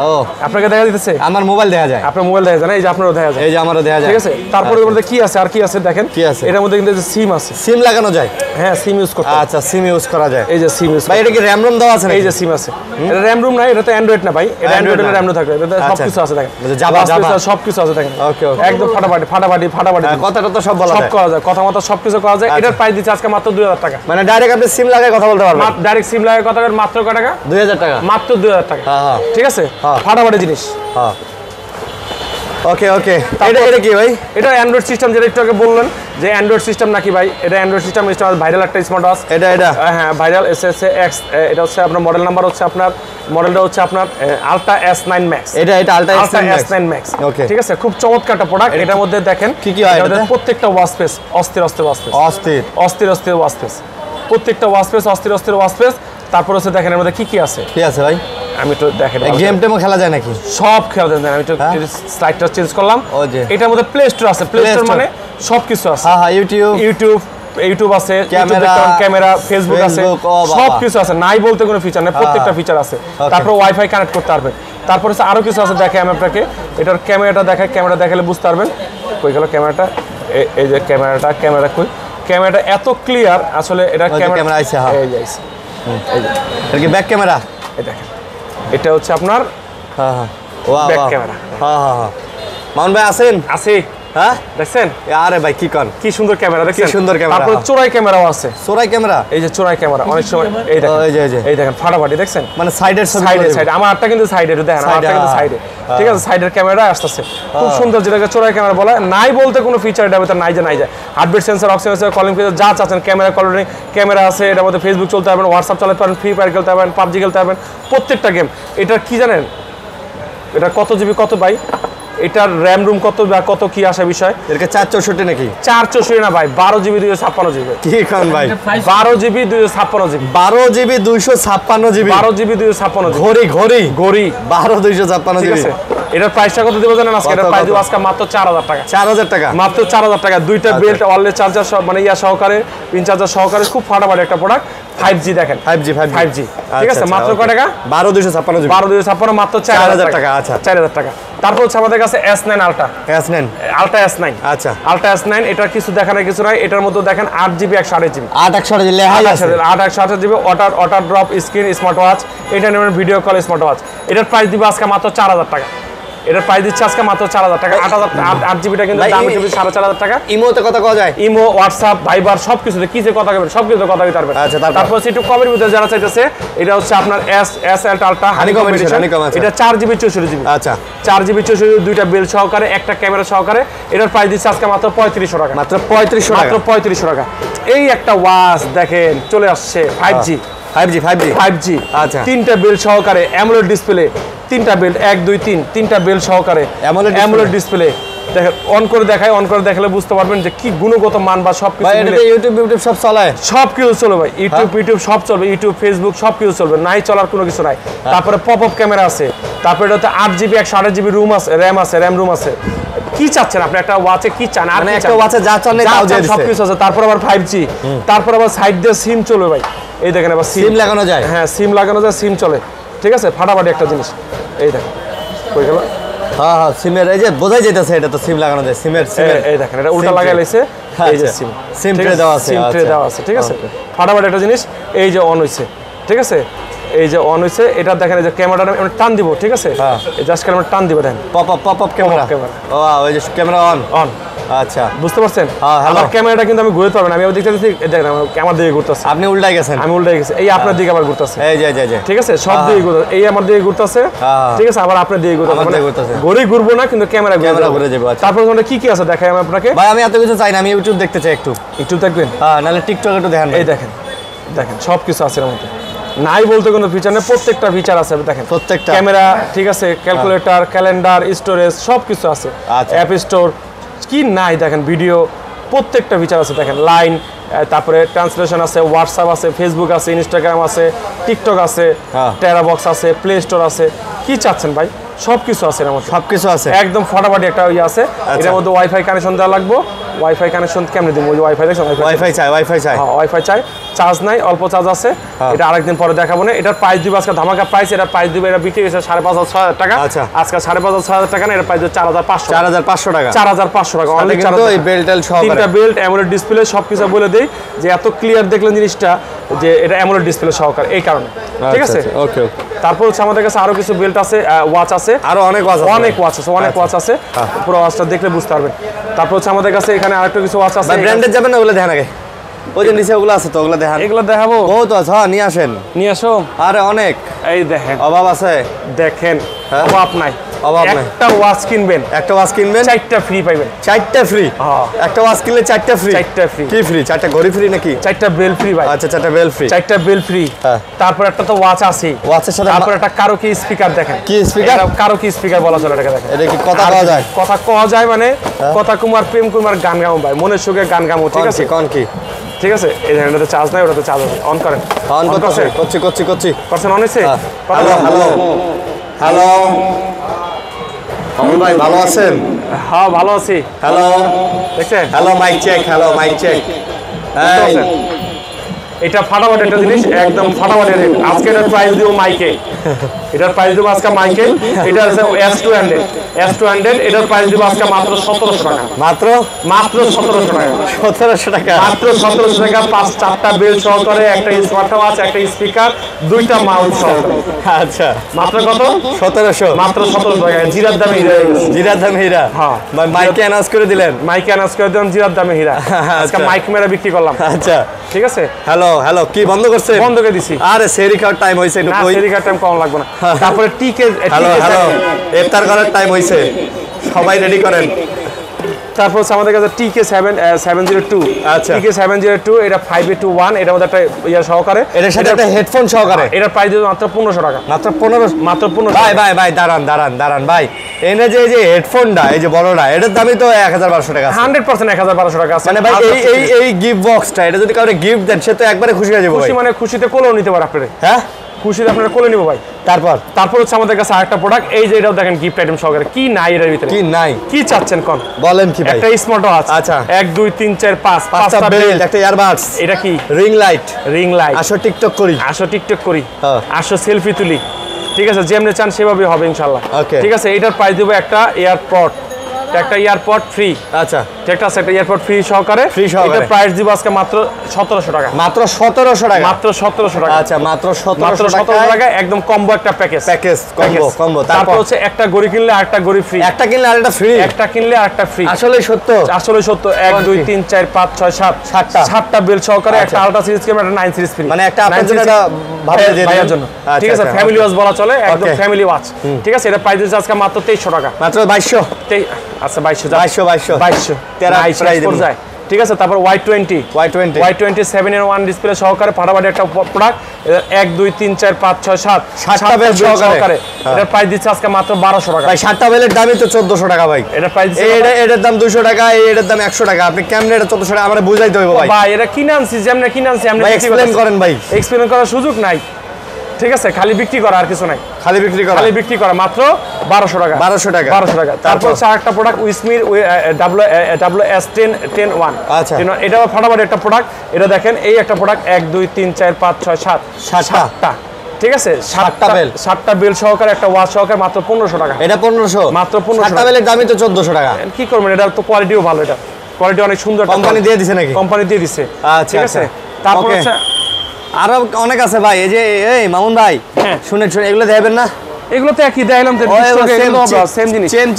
ও আপনাকে দেখা দিতেছে, আমার মোবাইল দেখা যায়, আপনার মোবাইল দেখা যায় না, এই যে আপনারও দেখা যায়, এই যে আমারও দেখা যায়। ঠিক আছে, তারপরে এর মধ্যে কি আছে, আর কি আছে দেখেন, কি আছে এটার মধ্যে? কিন্তু সিম আছে, সিম লাগানো যায়, হ্যাঁ সিম ইউজ করতে। আচ্ছা, সিম ইউজ করা যায়, এই যে সিম ইউজ। ভাই এটা কি র‍্যাম রোম দেওয়া আছে? এই যে সিম আছে, এটা র‍্যাম রুম না, এটা তো অ্যান্ড্রয়েড না ভাই, এটা অ্যান্ড্রয়েডের র‍্যাম রুম থাকে, এটা সবকিছু আছে দেখেন, জাভা সবকিছু আছে দেখেন। ওকে, একদম ফাটাফাটি কথাটা তো সব বলা যায়, সব করা যায়, কথা মতো সবকিছু করা যায়। এটার প্রাইস দিচ্ছে আজকে মাত্র 2000 টাকা। মানে ডাইরেক্ট আপনি সিম লাগায় কথা বলতে পারবেন, ডাইরেক্ট সিম লাগায় কথা বলতে মাত্র কত টাকা? 2000 টাকা, মাত্র 2000 টাকা। ঠিক আছে, ফাটাফাটি জিনিস। ওকে, এটা কি ভাই? এটা অ্যান্ড্রয়েড সিস্টেম, যেটা একটু আগে বললেন যে অ্যান্ড্রয়েড সিস্টেম নাকি ভাই, এটা অ্যান্ড্রয়েড সিস্টেম ভাইরাল একটা স্মার্ট ওয়াচ। এটা হ্যাঁ ভাইরাল এস এটা হচ্ছে আপনার মডেল নাম্বার হচ্ছে আপনার মডেলটা হচ্ছে আপনার আলট্রা S9 Max। এটা আলট্রা S9 Max। ওকে, ঠিক আছে, খুব চমৎকার একটা প্রোডাক্ট। এটার মধ্যে দেখেন কি হয় এটাতে? প্রত্যেকটা ওয়াচ স্পেস অস্থির ওয়াচ স্পেস, প্রত্যেকটা ওয়াচ স্পেস অস্থির ওয়াচ স্পেস। তারপর হচ্ছে দেখেন এর মধ্যে কি আছে। কি আছে ভাই? আমি তো দেখেন গেম টেমও খেলা যায় নাকি? সব খেলা যায়। আমি তো স্লাইডটা চেঞ্জ করলাম। এটার মধ্যে প্লে স্টোর আছে। প্লে স্টোর মানে সবকিছু আছে। হ্যাঁ, ইউটিউব আছে, ক্যামেরা, ফেসবুক আছে, সবকিছু আছে। নাই বলতে কোনো ফিচার নেই, প্রত্যেকটা ফিচার আছে। তারপর ওয়াইফাই কানেক্ট করতে পারবেন। তারপর হচ্ছে আরো কিছু আছে, দেখে আমি আপনাকে এটার ক্যামেরাটা দেখাই। ক্যামেরা দেখালে বুঝতে পারবেন। কই গেল ক্যামেরাটা? এই যে ক্যামেরা কই? ক্যামেরাটা এত ক্লিয়ার আসলে। এটা ক্যামেরা আইছে। হ্যাঁ, এই যে এই যে এটা কি ব্যাক ক্যামেরা? এই দেখেন, এটা হচ্ছে আপনার ব্যাক ক্যামেরা। মামুন ভাই আছেন? আছি। হ্যাঁ দেখছেন? আরে ভাই কি কোন, কি সুন্দর ক্যামেরা দেখছেন? কি সুন্দর ক্যামেরা। তারপর চোরাই ক্যামেরাও আছে। চোরাই ক্যামেরা? এই যে চোরাই ক্যামেরা অনেক সময় এই দেখেন, এই দেখেন ফাটাফাটি দেখছেন? মানে সাইডের সাইডে আমার আটটা কিন্তু সাইডে, একটু দেখেন আমারটা কিন্তু সাইডে। ঠিক আছে, সাইডের ক্যামেরা আসতেছে খুব সুন্দর, যেটাকে চোরাই ক্যামেরা বলে। নাই বলতে কোনো ফিচার এটার ভিতরে নাই যায়। Heartbeat sensor, oxygen sensor, calling feature যা চাচ্ছেন, ক্যামেরা কোয়ালিটি ক্যামেরা আছে। এটার মধ্যে ফেসবুক চলতে পারবেন, হোয়াটসঅ্যাপ চালাতে পারবেন, ফ্রি ফায়ার খেলতে পারবেন, পাবজি খেলতে পারবেন, প্রত্যেকটা গেম। এটা কি জানেন? এটা কত জিবি কত ভাই? এটার র্যাম রুম কত বা কত কি আসে বিষয়? এটাকে 464 নাকি? 464 না ভাই, 12 জিবি 256 জিবি। কি খান ভাই? 12 GB 256 GB. 12 GB 256 GB. 12 GB 256 GB. ঘড়ি 12 256 জিবি। ঠিক আছে, এটার প্রাইসটা কত দেব জানেন আজকে? এটার প্রাইস দেব আজকে মাত্র 4000 টাকা। 4000 টাকা মাত্র 4000 টাকা। দুইটা বেল্ট, ওয়্যারলেস চার্জার সব, মানে সহকারে, পিন চার্জার সহকারে, খুব ফাটাফাটি একটা প্রোডাক্ট। 5G দেখেন, 5G। ঠিক আছে, মাত্র কত টাকা? 12 256 জিবি। 12 256 মাত্র 4000 টাকা। আচ্ছা, 4000 টাকা। তারপর হচ্ছে আমাদের কাছে S9 আলট্রা। S9 আচ্ছা, আলট্রা S9। এটার কিছু দেখানোর কিছু নাই। এটার মধ্যে দেখেন 8GB 128GB। 8 লেহাই আছে। 8GB water drop screen smart watch, এটা নেবেন ভিডিও কল স্মার্ট ওয়াচ। এটার প্রাইস দিব আজকে মাত্র 4000 টাকা। এটার প্রাইস দিচ্ছে আজকে মাত্র 4000 টাকা। 8জিবিটা কিন্তু দাম হচ্ছে 4500 টাকা। ইমোতে কথা কওয়া যায়? ইমো, হোয়াটসঅ্যাপ, ভাইবার সবকিছুতে কিসে কথা কইবেন, সবকিছুতে কথা কইতে পারবেন। আচ্ছা, তারপর একটু কমের ভিতরে যারা চাইতেছে, এটা হচ্ছে আপনার S আলট্রা হানিকম এডিশন। এটা 4GB 64GB। আচ্ছা, 4GB 64GB, দুইটা বেল সহকারে, একটা ক্যামেরা সহকারে। এটার প্রাইস দিচ্ছে আজকে মাত্র 3500 টাকা। মাত্র 3500 টাকা। মাত্র 3500 টাকা। এই একটা ওয়াচ দেখেন চলে আসছে 5G। আচ্ছা, তিনটা বেল সহকারে, অ্যামোলেড ডিসপ্লে, তিনটা বেল্ট 1 2 3 তিনটা বেল্ট সহকারে অ্যামোলেড ডিসপ্লে। দেখেন অন করে দেখালে বুঝতে পারবেন যে কি গুণগত মান বা সব কিছু মিলে। ইউটিউব সব চলে, সব কিছু চলবে ভাই। ইউটিউব সব চলবে, ইউটিউব, ফেসবুক সব কিছু চলবে, নাই চলার কোনো কিছু নাই। তারপরে পপআপ ক্যামেরা আছে। তারপরে এটাতে 8GB 128GB রুম আছে, র্যাম রুম আছে। কি চাচ্ছেন আপনি একটা ওয়াচে? কি চান? আর একটা ওয়াচে যা চান তাও দিয়ে দিছে, সব কিছু আছে। তারপর আবার 5G, তারপর আবার সাইড দিয়ে সিম চলবে ভাই। এই দেখেন আবার সিম লাগানো যায়। হ্যাঁ, সিম লাগানো যায়, সিম চলে। ঠিক আছে, ফাটাফাটি একটা জিনিস। এই দেখেন কই গেল? হ্যাঁ, সিমের এই যে বোঝাই যাইতেছে এটা তো সিম লাগানো যায়। সিমের এই দেখেন এটা উল্টা লাগাই লাইছে। এই যে সিম ট্রে দেওয়া আছে। সিম ট্রে দেওয়া আছে। ঠিক আছে, ফাটাফাটি একটা জিনিস। এই যে অন হইছে। ঠিক আছে, এই যে অন হইছে। এটা দেখেন, এই যে ক্যামেরাটা আমি টান দিব। ঠিক আছে, এই জাস্ট ক্যামেরা টান দিব। দেখেন পপআপ ক্যামেরা। ও ওই যে ক্যামেরা অন। আচ্ছা, বুঝতে পারছেন? আমার ক্যামেরাটা কিন্তু আমি ঘুরতে পারবো না। আমি আবার দেখতে দেখেন আমার দিকে ঘুরতেছে। আপনি উল্টাই গেছেন। আমি উল্টাই গেছি। এই আপনার দিকে আবার ঘুরতেছে। এই যে ঠিক আছে, সব দিকে ঘুরতেছে। এই আমার দিকে ঘুরতেছে। ঠিক আছে, আবার আপনার দিকে ঘুরতেছে। ঘুরে ঘুরবো না, কিন্তু ক্যামেরা ঘুরে যাবে। তারপর কি আছে দেখাই আমি আপনাকে। ভাই আমি এত কিছু চাই না, আমি ইউটিউব দেখতে চাই। একটু দেখবেন, নাহলে টিকটক একটু দেখেন। এই দেখেন সব কিছু আছে এর মধ্যে। নাই বলতে কোনো ফিচার নেই, প্রত্যেকটা ফিচার আছে। দেখেন প্রত্যেকটা ক্যামেরা, ঠিক আছে, ক্যালকুলেটর, ক্যালেন্ডার, স্টোরেজ সব কিছু আছে। অ্যাপ স্টোর কি নাই দেখেন, ভিডিও, প্রত্যেকটা ফিচার আছে। দেখেন লাইন, তারপরে ট্রান্সলেশন আছে, হোয়াটসঅ্যাপ আছে, ফেসবুক আছে, ইনস্টাগ্রাম আছে, টিকটক আছে, টেরাবক্স আছে, প্লে স্টোর আছে। কি চাচ্ছেন ভাই? সব কিছু আছে এর মধ্যে, সবকিছু আছে। একদম ফাটাফাটি একটা ইয়ে আছে। এর মধ্যে ওয়াইফাই কানেকশন দেওয়া লাগবে। ওয়াইফাই কানেকশন কেমনে দিব? ওয়াইফাই দেখছেন? ওয়াইফাই চাই। হ্যাঁ, ওয়াইফাই চাই। চার্জ নাই, অল্প চার্জ আছে। এটা আরেকদিন পরে দেখাবো না। এটার প্রাইস দিব আজকে ধামাকা প্রাইস। এটা প্রাইস দিব, এটা বিক্রি হয়েছে 5500 টাকা। আচ্ছা, আজকে 5500 টাকা না, এটা প্রাইস 4500 টাকা। 4500 টাকা অনলি। এই বেল্ট সহকারে, তিনটা বেল্ট, অ্যামোলেড ডিসপ্লে, সবকিছু বলে দেই যে এত ক্লিয়ার দেখলেন জিনিসটা, যে এটা অ্যামোলেড ডিসপ্লে সহকারে, এই কারণে। ঠিক আছে, ওকে। তারপর হচ্ছে আমাদের কাছে আরো কিছু বেল্ট আছে, ওয়াচ আছে, আরো অনেক ওয়াচ আছে। পুরো ওয়াচটা দেখলে বুঝতে পারবেন। তারপর হচ্ছে আমাদের কাছে এখানে আরেকটা কিছু ওয়াচ আছে। ব্র্যান্ডেড যাবেন না, ওগুলো দেখেন আগে। ওই যে নিচে ওগুলো আছে তো, ওগুলো দেখেন। এগুলো দেখাবো, বহুত আছে। নিয়ে আসেন, নিয়ে আসো। আরে অনেক, এই দেখেন অভাব আছে। দেখেন অভাব নাই। একটা ওয়াচ কিনবেন, চারটা ফ্রি পাইবেন। চারটা ফ্রি? একটা ওয়াচ কিনলে চারটা ফ্রি? চারটা ফ্রি। কি ফ্রি? চারটা ঘড়ি ফ্রি নাকি? চারটা বেল ফ্রি ভাই। আচ্ছা, চারটা বেল ফ্রি। চারটা বেল ফ্রি। তারপর একটা তো ওয়াচ আছে, ওয়াচের সাথে তারপর একটা কারোকি স্পিকার দেখেন। কি স্পিকার? কারোকি স্পিকার বলা চলে এটাকে। দেখেন এটা কি কথা কওয়া যায়? কথা কওয়া যায় মানে কথা কুমার প্রেম কুমার গান গাও ভাই, মনের সুখে গান গামো। ঠিক আছে, কোন কি? ঠিক আছে, এই যে এটাতে চার্জ নাই, ওটাতে চার্জ আছে। অন করেন। অন করতেছে? করছি। পারছেন? অন হইছে? হ্যালো মামুন ভাই, ভালো আছেন? হ্যাঁ ভালো আছি। হ্যালো, দেখছেন? Hello, mic check. Hello, mic check. এটা ফাটাফাটি একটা জিনিস, একদম ফাটাফাটি। আজকে এটার প্রাইস দিব মাইকে, এটার প্রাইস দিব আজকে মাইকে। এটা আছে S200, এটার প্রাইস দিব আজকে মাত্র 1700 টাকা। মাত্র 1700 টাকা। 1700 টাকা? মাত্র 1700 টাকা। 4টা বেল সহকারে, একটা স্মার্ট ওয়াচ, একটা স্পিকার, 2টা মাউস সহকারে। আচ্ছা, মাত্র কত? 1700। মাত্র 1700 টাকা। জিরার দামে হীরা। জিরার দামে হীরা? হ্যাঁ, মাইকে অ্যানাউন্স করে দিলেন। মাইকে অ্যানাউন্স করে দিলাম, জিরার দামে হীরা। আজকে মাইক মেরা বিক্রি করলাম। আচ্ছা, ঠিক আছে। হ্যালো, কি বন্ধ করছে? বন্ধ করে দিছি। আরে সেহরি খাওয়ার টাইম হইছে, একটু কই। সেহরি খাওয়ার টাইম কম লাগবে না। তারপরে টিকে হ্যালো, ইফতার করার টাইম হইছে, সবাই রেডি করেন। তারপর হচ্ছে আমাদের কাছে TK702। আচ্ছা, TK702 এটা 5A21, এটার মধ্যে একটা ইয়া সহকারে, এটার সাথে একটা হেডফোন সহকারে। এটার প্রাইস মাত্র 1500 টাকা। মাত্র 1500? ভাই দাঁড়ান ভাই, এনে যে এই যে হেডফোনটা, এই যে বড়টা, এটার দামই তো 1200 টাকা। 100% 1200 টাকা আছে। মানে ভাই এই গিফট বক্সটা, এটা যদি কাউকে গিফট দেন, সে তো একবারে খুশি হয়ে যাবে। খুশি মানে খুশিতে কোলেও নিতে পারে আপনারা। হ্যাঁ, খুশিতে আপনারা কোলে নিব ভাই। তারপর হচ্ছে আমাদের কাছে আরেকটা প্রোডাক্ট, এই যে এটাও দেখেন গিফট আইটেম সহকারে। কি নাই এর ভিতরে? কি নাই? কি চাচ্ছেন কোন? বলেন কি ভাই? একটা স্মার্ট ওয়াচ। আচ্ছা, 1 2 3 4 5 পাঁচটা বেল্ট, একটা ইয়ারবাডস। এটা কি? Ring light. আসো টিকটক করি, আসো সেলফি তুলি। ঠিক আছে, যেমনি চান সেভাবে হবে ইনশাআল্লাহ। ঠিক আছে, এটার প্রাইস দেব একটা এয়ারপড ফ্রি। আচ্ছা, ঠিক আছে, একটা এয়ারপড ফ্রি সহকারে। এটা প্রাইস দিব আজকে মাত্র 1700 টাকা। মাত্র 1700 টাকা? মাত্র 1700 টাকা। আচ্ছা, মাত্র 1700 টাকা। একদম কম্বো একটা প্যাকেজ। কম্বো। তারপর হচ্ছে একটা গড়ি কিনলে আরেকটা গড়ি ফ্রি। একটা কিনলে আরেকটা ফ্রি? একটা কিনলে আরেকটা ফ্রি। আসলেই সত্য? 1 2 3 4 5 6 7 7টা বেল সহকারে একটা আলট্রা সিরিজ কিনলে একটা 9 সিরিজ ফ্রি। মানে একটা আপনার জন্য, একটা ভাইয়ের জন্য। ঠিক আছে, ফ্যামিলি ওয়াচ বলা চলে, একদম ফ্যামিলি ওয়াচ। ঠিক আছে, এটা প্রাইস দিচ্ছে আজকে মাত্র 2300 টাকা। মাত্র 2200? আচ্ছা, 2200 ঠিক আছে। তারপর Y20 7-in-1 ডিসপ্লে সহকারে ফাটাফাটি একটা প্রোডাক্ট। 1 2 3 4 5 6 7 7টা বেল সহকারে। এটার প্রাইস দিচ্ছে আজকে মাত্র 1200 টাকা। ভাই, 7টা বেলের দামই তো 1400 টাকা ভাই। এটার প্রাইস এটার দাম 200 টাকা, এটার দাম 100 টাকা। আপনি কেমনে এটা 1400 টাকা আমরা বুঝাইতে হইব ভাই? ভাই, এটা কিনে আনছি, যেমন কিনে আনছি আমরা। এক্সপ্লেইন করেন ভাই। এক্সপ্লেইন করার সুযোগ নাই। ঠিক আছে, খালি বিক্রি করা, আর কিছু নাই। খালি বিক্রি করা মাত্র 1200 টাকা। 1200 টাকা। তারপর হচ্ছে আরেকটা প্রোডাক্ট, উইসমির WS10-1। আচ্ছা, এটাও ফাটাফাটি একটা প্রোডাক্ট। এটা দেখেন, এই একটা প্রোডাক্ট 1 2 3 4 5 6 7টা। ঠিক আছে, 7টা বেল সহকারে একটা ওয়াচ সহকারে মাত্র 1500 টাকা। এটা 1500? মাত্র 1500। 7টা বেলের দামই তো 1400 টাকা। কি করবেন, এটা তো কোয়ালিটিও ভালো। এটা কোয়ালিটি অনেক সুন্দর। কোম্পানি দিয়ে দিছে নাকি? কোম্পানি দিয়ে দিছে। ঠিক আছে। তারপর হচ্ছে আরো অনেক আছে ভাই। এই যে এই মামুন ভাই, শুনেন এগুলো দেবেন না? এগুলো তো একই দেখাইলাম তো, সেম জিনিস। চেম।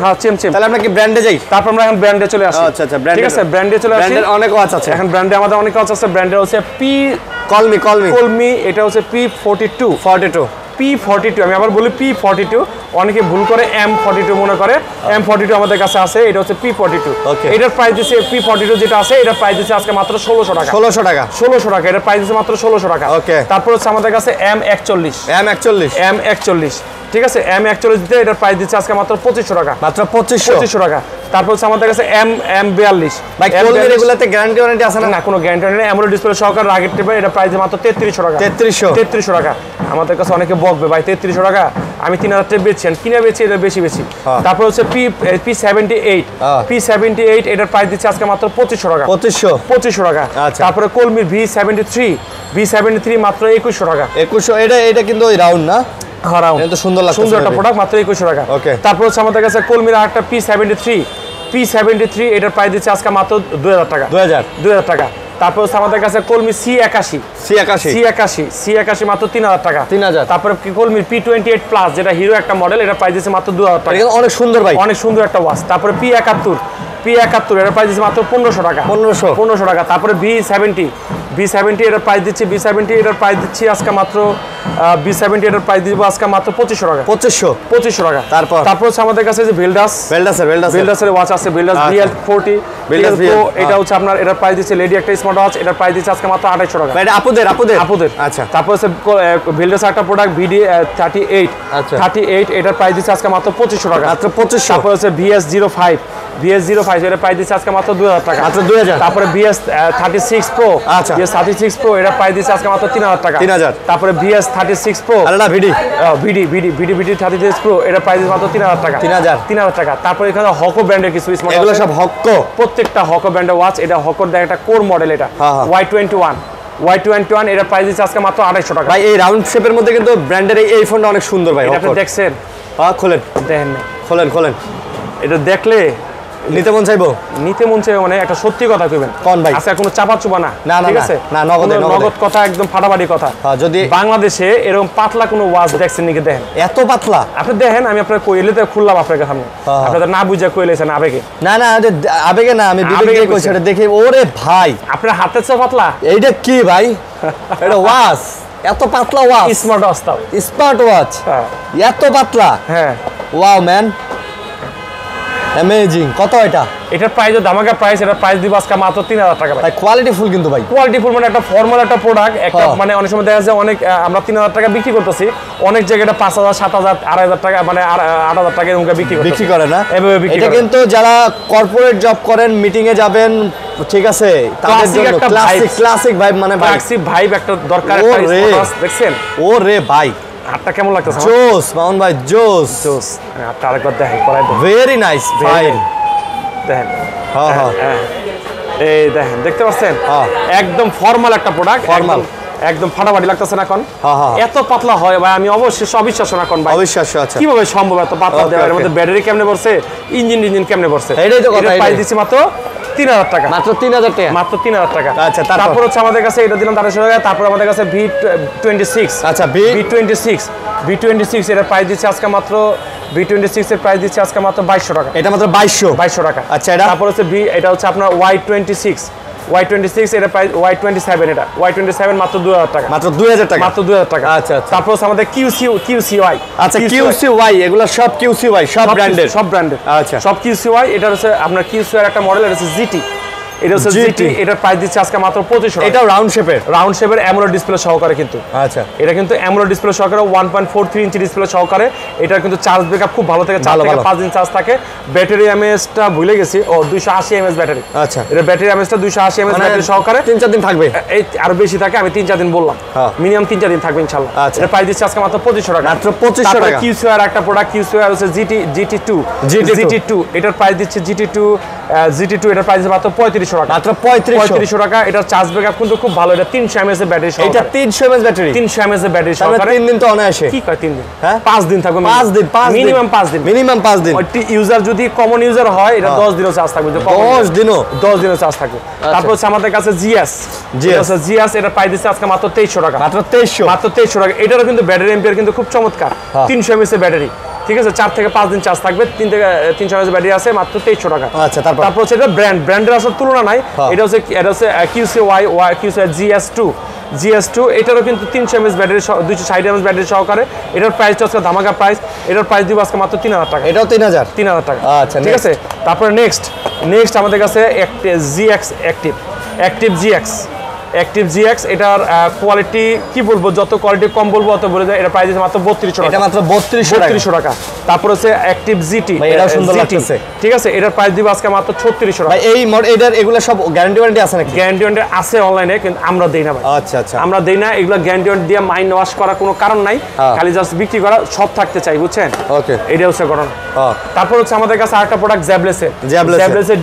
হ্যাঁ, চেম। তাহলে আমরা কি ব্র্যান্ডে যাই? তারপর আমরা এখন ব্র্যান্ডে চলে আসি। আচ্ছা, ঠিক আছে, ব্র্যান্ডে চলে আসি। ব্র্যান্ডের অনেক ওয়াচ আছে এখন। ব্র্যান্ডে আমাদের অনেক ওয়াচ আছে। ব্র্যান্ডের হচ্ছে কলমি। এটা হচ্ছে P42। P42, আমি আবার বলি P42, অনেকে ভুল করে M42 মনে করে। M42 আমাদের কাছে আছে, এটা হচ্ছে P42। এটার প্রাইস দিচ্ছে P42 যেটা আছে, এটার প্রাইস দিচ্ছে আজকে মাত্র 1600 টাকা। 1600 টাকা। এটার প্রাইস দিচ্ছে মাত্র 1600 টাকা। তারপর হচ্ছে আমাদের কাছে M41। ঠিক আছে, M41 দিতে এটার প্রাইস দিচ্ছে আজকে মাত্র 2500 টাকা। মাত্র 2500 টাকা। তারপর হচ্ছে আমাদের কাছে M42। ভাই, এগুলাতে গ্যারান্টি ওয়ারেন্টি আছে না? না, কোনো গ্যারান্টি নেই। অ্যামোলেড ডিসপ্লে সহকারে রাগের টেপে, এটা প্রাইস মাত্র 3300 টাকা। 3300 টাকা। আমাদের কাছে অনেকে বকবে, ভাই 3300 টাকা আমি 3000 টেপ বেচছি, কিনে বেচছি, এটা বেশি। তারপর হচ্ছে P78। এটার প্রাইস দিচ্ছে আজকে মাত্র 2500 টাকা। 2500 টাকা। তারপরে কলমির V73 মাত্র 2100 টাকা। 2100? এটা কিন্তু ওই রাউন্ড না? সুন্দর একটা প্রোডাক্ট, মাত্র 2100 টাকা। তারপর হচ্ছে আমাদের কাছে কলমির আরেকটা P73, এটার প্রাইস দিচ্ছে আজকে মাত্র 2000 টাকা। 2000 টাকা। তারপর হচ্ছে আমাদের কাছে কলমি C81 মাত্র 3000 টাকা। 3000। তারপরে কলমির P28 প্লাস, যেটা হিরো একটা মডেল, এটা প্রাইস দিচ্ছে মাত্র 2000 টাকা। অনেক সুন্দর ভাই, অনেক সুন্দর একটা ওয়াচ। তারপরে P71, এটার প্রাইস দিচ্ছে মাত্র 1500 টাকা। 1500 টাকা। তারপরে B70 এটার প্রাইস দিচ্ছি B70 এটার প্রাইস দিচ্ছি আজকে মাত্র B70 এটার প্রাইস দিব আজকে মাত্র 2500 টাকা 2500 টাকা তারপর হচ্ছে আমাদের কাছে যে ভেলডাসের ওয়াচ আছে ভেলডাস VL40 Pro এটা হচ্ছে আপনার এটার প্রাইস দিচ্ছে লেডি একটা স্মার্ট ওয়াচ এটার প্রাইস দিচ্ছে আজকে মাত্র 2800 টাকা এটা আপুদের আচ্ছা তারপর হচ্ছে ভেলডাস একটা প্রোডাক্ট VD38 আচ্ছা 38 এটার প্রাইস দিচ্ছে আজকে মাত্র 2500 টাকা মাত্র 2500 তারপর হচ্ছে VS05 এটার প্রাইস দিচ্ছে আজকে মাত্র 2000 টাকা মাত্র 2000 তারপরে VS36 Pro আচ্ছা VS36 Pro এটার প্রাইস দিচ্ছে আজকে মাত্র 3000 টাকা 3000 তারপরে VS36 Pro আলাদা VD36 Pro এটার প্রাইস মাত্র 3000 টাকা 3000 টাকা তারপরে এখানে হকো ব্র্যান্ডের কিছু স্মার্ট এগুলো সব হকো প্রত্যেকটা হকো ব্র্যান্ডের ওয়াচ এটা হকোর দেখ একটা কোর মডেল এটা Y21 এটার প্রাইস দিচ্ছে আজকে মাত্র 2800 টাকা ভাই এই রাউন্ড শেপের মধ্যে কিন্তু ব্র্যান্ডের এই ফোনটা অনেক সুন্দর ভাই আপনি দেখছেন খোলেন দেখেন না খোলেন এটা দেখলে নিতে মন চাইবো মানে একটা সত্যি কথা কইবেন কোন ভাই আচ্ছা কোনো চাপা চুপা না ঠিক আছে না নগদ কথা একদম ফাটাফাটি কথা যদি বাংলাদেশে এরকম পাতলা কোনো ওয়াচ দেখছেন নাকি দেখেন এত পাতলা আপনি দেখেন আমি আপনার কইলে তো খুললাম আপনার সামনে আপনাদের না বুঝা কইলেছেন আবেগে না আবেগে না আমি বিবেকে কইছি এটা দেখে ওরে ভাই আপনার হাতের চেয়ে পাতলা এইটা কি ভাই এটা ওয়াচ এত পাতলা ওয়াচ স্মার্ট ওয়াচ এত পাতলা হ্যাঁ ওয়াও ম্যান অ্যামেজিং কত এটার প্রাইস ধামাকা প্রাইস এটার প্রাইস দিব আজকে মাত্র 3000 টাকা ভাই কোয়ালিটি ফুল কিন্তু ভাই কোয়ালিটি ফুল মানে একটা ফর্মাল একটা প্রোডাক্ট একটা মানে অনেক সময় দেখা যায় অনেক আমরা 3000 টাকা বিক্রি করতেছি অনেক জায়গায় 5000 7000 8000 টাকা মানে 8000 টাকা এরকম বিক্রি করে না এভাবে বিক্রি করে এটা কিন্তু যারা কর্পোরেট জব করেন মিটিং এ যাবেন ঠিক আছে তাদের জন্য ক্লাসিক ভাইব মানে ক্লাসিক ভাইব একটা দরকার একটা স্পোর্টস দেখছেন ওরে ভাই হাতটা কেমন লাগতেছে জোস মামুন ভাই জোস হাতটা আরেকবার দেখেন করাই দেন ভেরি নাইস ভাই দেখেন হ্যাঁ এই দেখেন দেখতে পাচ্ছেন একদম ফর্মাল একটা প্রোডাক্ট একদম ফাটাফাটি লাগতেছে না এখন এত পাতলা হয় ভাই আমি অবশ্যই অবিশ্বাস্য না কোন ভাই অবিশ্বাস্য আচ্ছা কিভাবে সম্ভব এত পাতলা দেওয়া এর মধ্যে ব্যাটারি কেমনে পড়ছে ইঞ্জিন কেমনে পড়ছে এটাই তো কথা প্রাইস দিছি মাত্র 3000 টাকা মাত্র 3000 টাকা আচ্ছা তারপর হচ্ছে আমাদের কাছে এটা দিলাম 2800 টাকা তারপর আমাদের কাছে V26 আচ্ছা V26 এর প্রাইস দিচ্ছে আজকে মাত্র V26 এর প্রাইস দিচ্ছে আজকে মাত্র 2200 টাকা এটা মাত্র 2200 টাকা আচ্ছা এটা তারপর হচ্ছে এটা হচ্ছে আপনার Y26 এর প্রাইস Y27 এটা Y27 মাত্র 2000 টাকা মাত্র 2000 টাকা আচ্ছা তারপর হচ্ছে আমাদের QCY আচ্ছা QCY এগুলা সব QCY সব ব্র্যান্ডের আচ্ছা সব QCY এটা হচ্ছে আপনার QCY এর একটা মডেল এটা হচ্ছে GT এটা হচ্ছে GT এটার প্রাইস দিচ্ছে আজকে মাত্র 2500 টাকা এটা রাউন্ড শেপের অ্যামোলেড ডিসপ্লে সহকারে কিন্তু আচ্ছা এটা কিন্তু অ্যামোলেড ডিসপ্লে সহকারে 1.43 ইঞ্চি ডিসপ্লে সহকারে এটার কিন্তু চার্জ ব্যাকআপ খুব ভালো থেকে 4 থেকে 5 দিন চার্জ থাকে ব্যাটারি এমএএইচটা ভুলে গেছি 280 এমএএইচ ব্যাটারি আচ্ছা এটা ব্যাটারি এমএএইচটা 280 এমএএইচ ব্যাটারি সহকারে 3-4 দিন থাকবে এই আরো বেশি থাকে আমি 3-4 দিন বললাম মিনিমাম 3-4 দিন থাকবে ইনশাআল্লাহ এটা প্রাইস দিচ্ছে আজকে মাত্র 2500 টাকা মাত্র 2500 টাকা QCY এর একটা প্রোডাক্ট QCY হচ্ছে GT2 এটার প্রাইস দিচ্ছে GT2 এটার প্রাইস মাত্র 3500 টাকা মাত্র 3500 টাকা এটার চার্জ ব্যাকআপ কিন্তু খুব ভালো এটা 300 এমএএইচ এর ব্যাটারি সহকারে এটা 300 এমএএইচ ব্যাটারি 300 এমএএইচ এর ব্যাটারি সহকারে 3 দিন তো অনায়াসে কি কয় 3 দিন হ্যাঁ 5 দিন থাকবে 5 দিন মিনিমাম 5 দিন ইউজার যদি কমন ইউজার হয় এটা 10 দিনও চার্জ থাকবে 10 দিনও চার্জ থাকবে তারপর হচ্ছে আমাদের কাছে জিএস এটা প্রাইস দিচ্ছে আজকে মাত্র 2300 টাকা মাত্র 2300 টাকা এটারও কিন্তু ব্যাটারি এম্পিয়ার কিন্তু খুব চমৎকার 300 এমএএইচ এর ব্যাটারি ঠিক আছে 4 থেকে 5 দিন চার্জ থাকবে 3 থেকে 300 এমএএইচ ব্যাটারি আছে মাত্র 2300 টাকা আচ্ছা তারপর হচ্ছে এটা ব্র্যান্ডের আসলে তুলনা নাই এটা হচ্ছে QCY GS2 এটারও কিন্তু 300 এমএএইচ ব্যাটারি 260 এমএএইচ ব্যাটারি সহকারে এটার প্রাইসটা হচ্ছে ধামাকা প্রাইস এটার প্রাইস দিব আজকে মাত্র 3000 টাকা এটাও 3000 টাকা আচ্ছা ঠিক আছে তারপর নেক্সট আমাদের কাছে GX Active GX এটার কোয়ালিটি কি বলবো যত কোয়ালিটি কম বলবো তত বলে যায় এটা প্রাইস আছে মাত্র 3200 টাকা এটা মাত্র 3200 টাকা তারপর হচ্ছে Active GT এটা সুন্দর লাগতেছে ঠিক আছে এটার প্রাইস দিব আজকে মাত্র 3600 টাকা ভাই এই মডেল এগুলা সব গ্যারান্টি ওয়ারেন্টি আছে নাকি গ্যারান্টি ওয়ারেন্টি আছে অনলাইনে কিন্তু আমরা দেই না ভাই আচ্ছা আমরা দেই না এগুলা গ্যারান্টি ওয়ারেন্টি দিয়ে মাইন্ড ওয়াশ করার কোনো কারণ নাই খালি জাস্ট বিক্রি করা সব থাকতে চাই বুঝছেন ওকে এটা হচ্ছে ঘটনা তারপর হচ্ছে আমাদের কাছে আরেকটা প্রোডাক্ট জ্যাবলেসের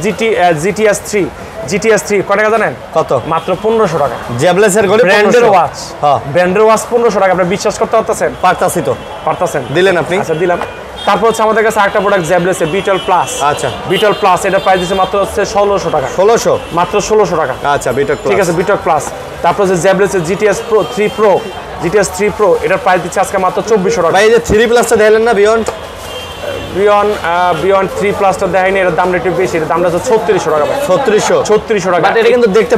GTS3 কত টাকা জানেন কত মাত্র 1500 টাকা জ্যাবলেসের গলি ব্র্যান্ডের ওয়াচ ব্র্যান্ডের ওয়াচ 1500 টাকা আপনি বিশ্বাস করতে পারতেছেন দিলেন আপনি আচ্ছা দিলাম তারপর হচ্ছে আমাদের কাছে আরেকটা প্রোডাক্ট জ্যাবলেসের বিটল প্লাস আচ্ছা বিটল প্লাস এটা প্রাইস দিচ্ছে মাত্র হচ্ছে 1600 টাকা মাত্র 1600 টাকা আচ্ছা বিটল প্লাস ঠিক আছে বিটল প্লাস তারপর হচ্ছে জ্যাবলেসের GTS 3 Pro এটার প্রাইস দিচ্ছে আজকে মাত্র 2400 টাকা ভাই এই যে 3 প্লাসটা দিলেন না বিয়ন্ড বিয়ন্ড 3 প্লাসটা দেখাইনি, এর দামটা একটু বেশি, এর দামটা হচ্ছে 3600 টাকা ভাই। 3600 টাকা। বাট এটা কিন্তু দেখতে